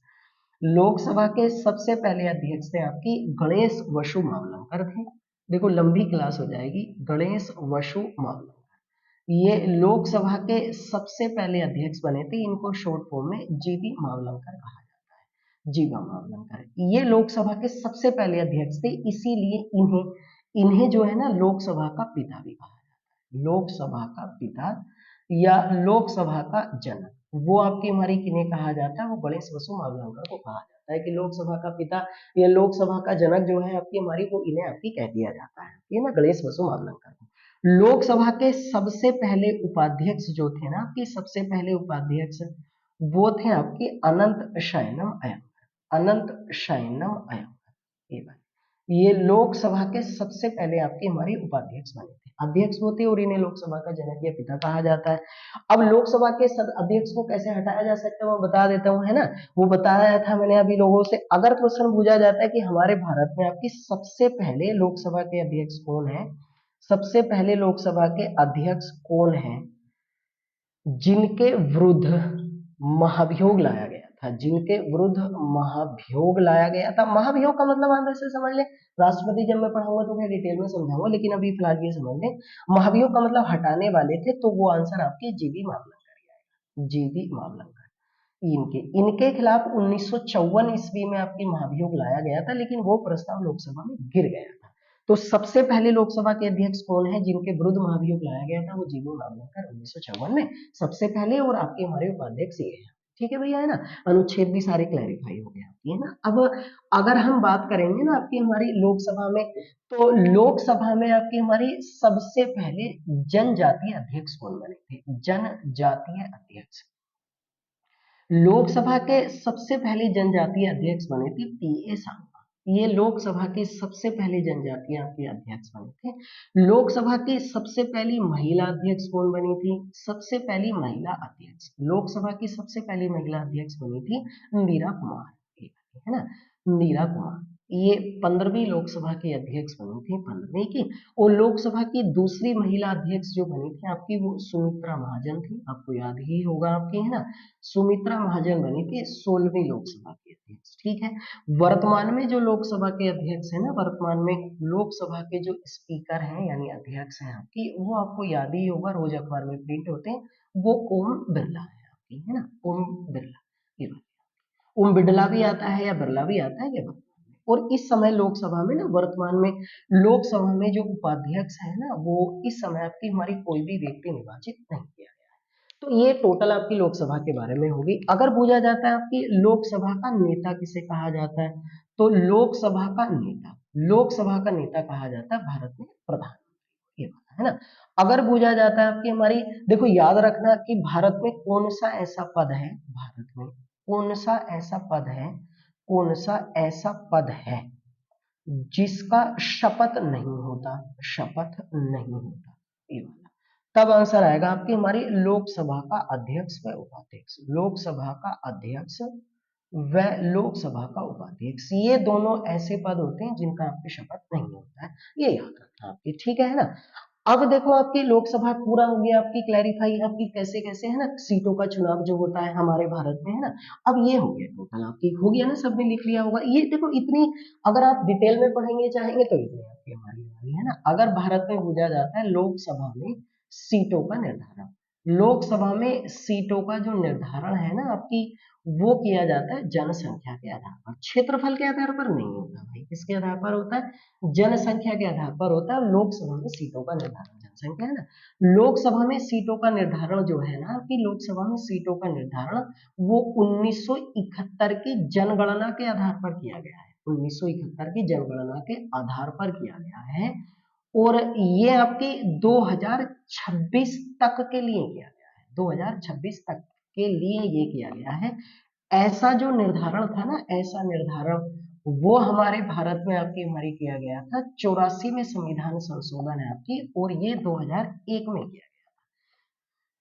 A: लोकसभा के सबसे पहले अध्यक्ष थे आपकी गणेश वसु मावलंकर थे। देखो लंबी क्लास हो जाएगी, गणेश वसु मावलंकर ये लोकसभा के सबसे पहले अध्यक्ष बने थे, इनको शॉर्ट फॉर्म में जीवी मावलंकर कहा जाता है, जीवा मावलंकर, ये लोकसभा के सबसे पहले अध्यक्ष थे, इसीलिए इन्हें इन्हें जो है ना लोकसभा का पिता भी कहा जाता है, लोकसभा का पिता या लोकसभा का जनक, वो आपकी हमारी किन्हें कहा जाता है, वो गणेश वसु मावलंकर को कहा जाता है कि लोकसभा का पिता या लोकसभा का जनक जो है आपकी हमारी, वो इन्हें आपकी कह दिया जाता है, ये ना गणेश वसु मावलंकर को। लोकसभा के सबसे पहले उपाध्यक्ष जो थे ना आपके, सबसे पहले उपाध्यक्ष वो थे आपके अनंत शयनम अयंगर, अनंत शयनम अयंगर, ये लोकसभा के सबसे पहले आपके हमारे उपाध्यक्ष बने थे, अध्यक्ष होते और इन्हें लोकसभा का जनक या पिता कहा जाता है। अब लोकसभा के अध्यक्ष को कैसे हटाया जा सकता है वो बता देता हूँ, है ना, वो बताया था मैंने अभी लोगों से। अगर क्वेश्चन पूछा जाता है कि हमारे भारत में आपकी सबसे पहले लोकसभा के अध्यक्ष कौन है, सबसे पहले लोकसभा के अध्यक्ष कौन है जिनके विरुद्ध महाभियोग लाया गया था, जिनके विरुद्ध महाभियोग लाया गया था, महाभियोग का मतलब आप वैसे समझ लें, राष्ट्रपति जब मैं पढ़ाऊंगा तो मैं डिटेल में समझाऊंगा, लेकिन अभी फिलहाल ये समझ लें, महाभियोग का मतलब हटाने वाले थे, तो वो आंसर आपके जीवी मावलंकर ही आएगा, जीवी मावलंकर। इनके इनके खिलाफ 1954 ईस्वी में आपकी महाभियोग लाया गया था, लेकिन वो प्रस्ताव लोकसभा में गिर गया था। तो सबसे पहले लोकसभा के अध्यक्ष कौन है जिनके विरुद्ध महाभियोग लाया गया था, वो जीवी मावलंकर 1954 में सबसे पहले, और आपके हमारे उपाध्यक्ष ये है, ठीक है भैया, है ना। अनुच्छेद भी सारे क्लैरिफाई हो गए आपकी, है ना। अब अगर हम बात करेंगे ना आपकी हमारी लोकसभा में, तो लोकसभा में आपकी हमारी सबसे पहले जनजातीय अध्यक्ष कौन बने थे, जनजातीय अध्यक्ष, लोकसभा के सबसे पहले जनजातीय अध्यक्ष बने थे पीए सांगा, ये लोकसभा के सबसे पहले जनजातीय आपके अध्यक्ष बने थे। लोकसभा की सबसे पहली महिला अध्यक्ष कौन बनी थी, सबसे पहली महिला अध्यक्ष, लोकसभा की सबसे पहली महिला अध्यक्ष बनी थी इंदिरा कुमार, है ना, इंदिरा कुमार, ये 15वीं लोकसभा के अध्यक्ष बनी थी, 15वीं की। और लोकसभा की दूसरी महिला अध्यक्ष जो बनी थी आपकी, वो सुमित्रा महाजन थी, आपको याद ही होगा आपकी, है ना, सुमित्रा महाजन बनी थी 16वीं लोकसभा की अध्यक्ष, ठीक है। वर्तमान में जो लोकसभा के अध्यक्ष है ना, वर्तमान में लोकसभा के जो स्पीकर हैं यानी अध्यक्ष हैं आपकी, वो आपको याद ही होगा, रोज अखबार में प्रिंट होते हैं, वो ओम बिरला है आपकी, है ना, ओम बिरला, ये ओम बिरला भी आता है या बिरला भी आता है, ये वर्तमान में। और इस समय लोकसभा में ना, वर्तमान में लोकसभा में जो उपाध्यक्ष है ना, वो इस समय आपकी हमारी कोई भी व्यक्ति निर्वाचित नहीं किया गया, ये टोटल आपकी लोकसभा के बारे में होगी। अगर पूछा जाता है आपकी लोकसभा का नेता किसे कहा जाता है, तो लोकसभा का नेता कहा जाता है भारत में प्रधानमंत्री, ये बात है ना। अगर पूछा जाता है आपकी हमारी, देखो याद रखना कि भारत में कौन सा ऐसा पद है, भारत में कौन सा ऐसा पद है, कौन सा ऐसा पद है जिसका शपथ नहीं होता, शपथ नहीं होता, ये वाला। तब आंसर आएगा आपकी हमारी लोकसभा का अध्यक्ष व उपाध्यक्ष, लोकसभा का अध्यक्ष व लोकसभा का उपाध्यक्ष, ये दोनों ऐसे पद होते हैं जिनका आपके शपथ नहीं होता है, ये याद रखना आपकी, ठीक है ना। अब देखो आपकी लोकसभा पूरा हो गया, आपकी क्लैरिफाई आपकी कैसे कैसे है ना सीटों का चुनाव जो होता है हमारे भारत में, है ना। अब ये हो गया टोटल आपकी, हो गया ना, सबने लिख लिया होगा। ये देखो इतनी, अगर आप डिटेल में पढ़ेंगे चाहेंगे तो इतनी आपकी हमारी हमारी है ना। अगर भारत में पूछा जाता है लोकसभा में सीटों का निर्धारण, लोकसभा में सीटों का जो निर्धारण है ना आपकी, वो किया जाता है जनसंख्या के आधार पर, क्षेत्रफल के आधार पर नहीं होता भाई, किसके आधार पर होता है, जनसंख्या के आधार पर होता है। लोकसभा में सीटों का निर्धारण जनसंख्या है ना, लोकसभा में सीटों का निर्धारण जो है ना कि लोकसभा में सीटों का निर्धारण वो 1971 की जनगणना के आधार पर किया गया है, 1971 की जनगणना के आधार पर किया गया है। और ये आपकी 2026 तक के लिए किया गया है, 2026 तक के लिए ये किया गया है। ऐसा जो निर्धारण था ना, ऐसा निर्धारण वो हमारे भारत में आपकी हमारी किया गया था 84 में संविधान संशोधन है आपकी, और ये 2001 में किया गया।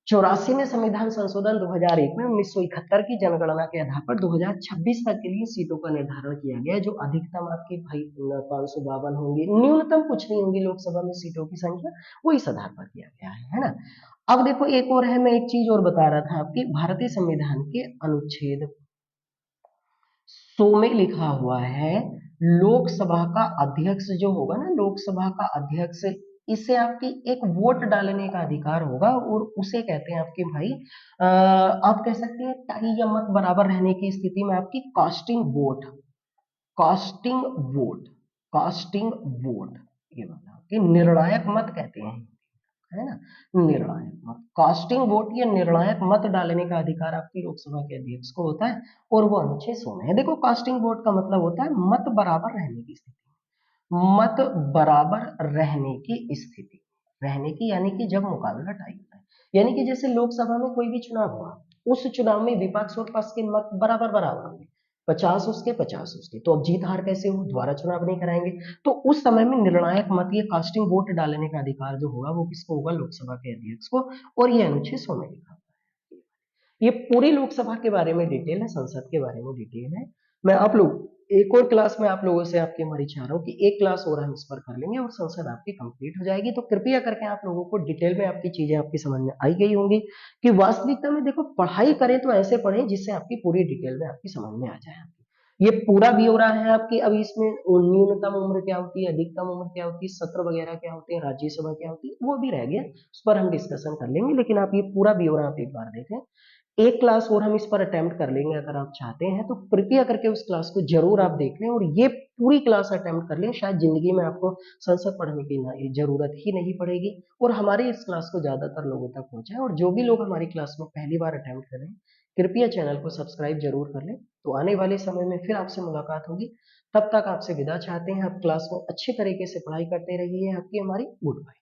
A: 84 में संविधान संशोधन 2001 में 1971 की जनगणना के आधार पर 2026 तक के लिए सीटों का निर्धारण किया गया है, जो अधिकतम आपकी भाई 552 होंगी, न्यूनतम कुछ नहीं होगी लोकसभा में सीटों की संख्या, वो इस आधार पर किया गया है ना। अब देखो एक और है, मैं एक चीज और बता रहा था आपकी, भारतीय संविधान के अनुच्छेद 100 में लिखा हुआ है लोकसभा का अध्यक्ष जो होगा ना, लोकसभा का अध्यक्ष, इसे आपकी एक वोट डालने का अधिकार होगा, और उसे कहते हैं आपके भाई आप कह सकते हैं टाई या मत बराबर रहने की स्थिति में आपकी casting vote, casting vote, casting vote, ये वाला आपके निर्णायक मत कहते हैं, है ना, निर्णायक मत, कास्टिंग वोट या निर्णायक मत डालने का अधिकार आपकी लोकसभा के अध्यक्ष को होता है, और वो अनुच्छेद 100 में है। देखो कास्टिंग वोट का मतलब होता है मत बराबर रहने की स्थिति, मत बराबर रहने की स्थिति, रहने की यानी कि जब मुकाबला टाई होता है, यानी कि जैसे लोकसभा में कोई भी चुनाव हुआ, उस चुनाव में विपक्ष और पक्ष के मत बराबर बराबर होंगे, 50 उसके 50 उसके, तो अब जीत हार कैसे हो, दोबारा चुनाव नहीं कराएंगे। तो उस समय में निर्णायक मत, ये कास्टिंग वोट डालने का अधिकार जो होगा वो किसको होगा, लोकसभा के अध्यक्ष को, और ये अनुच्छेद 100 में लिखा हुआ है। ये पूरी लोकसभा के बारे में डिटेल है, संसद के बारे में डिटेल है। मैं आप लोग एक और क्लास में आप लोगों से आपकी हमारी चाह रहा हूँ कि एक क्लास और हम इस पर कर लेंगे और संसद आपकी कंप्लीट हो जाएगी। तो कृपया करके आप लोगों को डिटेल में आपकी चीजें आपकी समझ में आई गई होंगी कि वास्तविकता में देखो पढ़ाई करें तो ऐसे पढ़ें जिससे आपकी पूरी डिटेल में आपकी समझ में आ जाए। ये पूरा ब्यौरा है आपकी, अभी इसमें न्यूनतम उम्र क्या होती है, अधिकतम उम्र क्या होती है, सत्र वगैरह क्या होते हैं, राज्यसभा क्या होती है, वो भी रह गया, उस पर हम डिस्कशन कर लेंगे। लेकिन आप ये पूरा ब्यौरा आप एक बार देखें, एक क्लास और हम इस पर अटेम्प्ट कर लेंगे, अगर आप चाहते हैं तो कृपया करके उस क्लास को जरूर आप देख लें और ये पूरी क्लास अटेम्प्ट कर लें। शायद जिंदगी में आपको संसद पढ़ने की ना जरूरत ही नहीं पड़ेगी, और हमारी इस क्लास को ज्यादातर लोगों तक पहुंचाए। और जो भी लोग हमारी क्लास में पहली बार अटेम्प्ट कर रहे हैं, कृपया चैनल को सब्सक्राइब जरूर कर लें। तो आने वाले समय में फिर आपसे मुलाकात होगी, तब तक आपसे विदा चाहते हैं। आप क्लास में अच्छी तरीके से पढ़ाई करते रहिए। आपकी हमारी गुड बाय।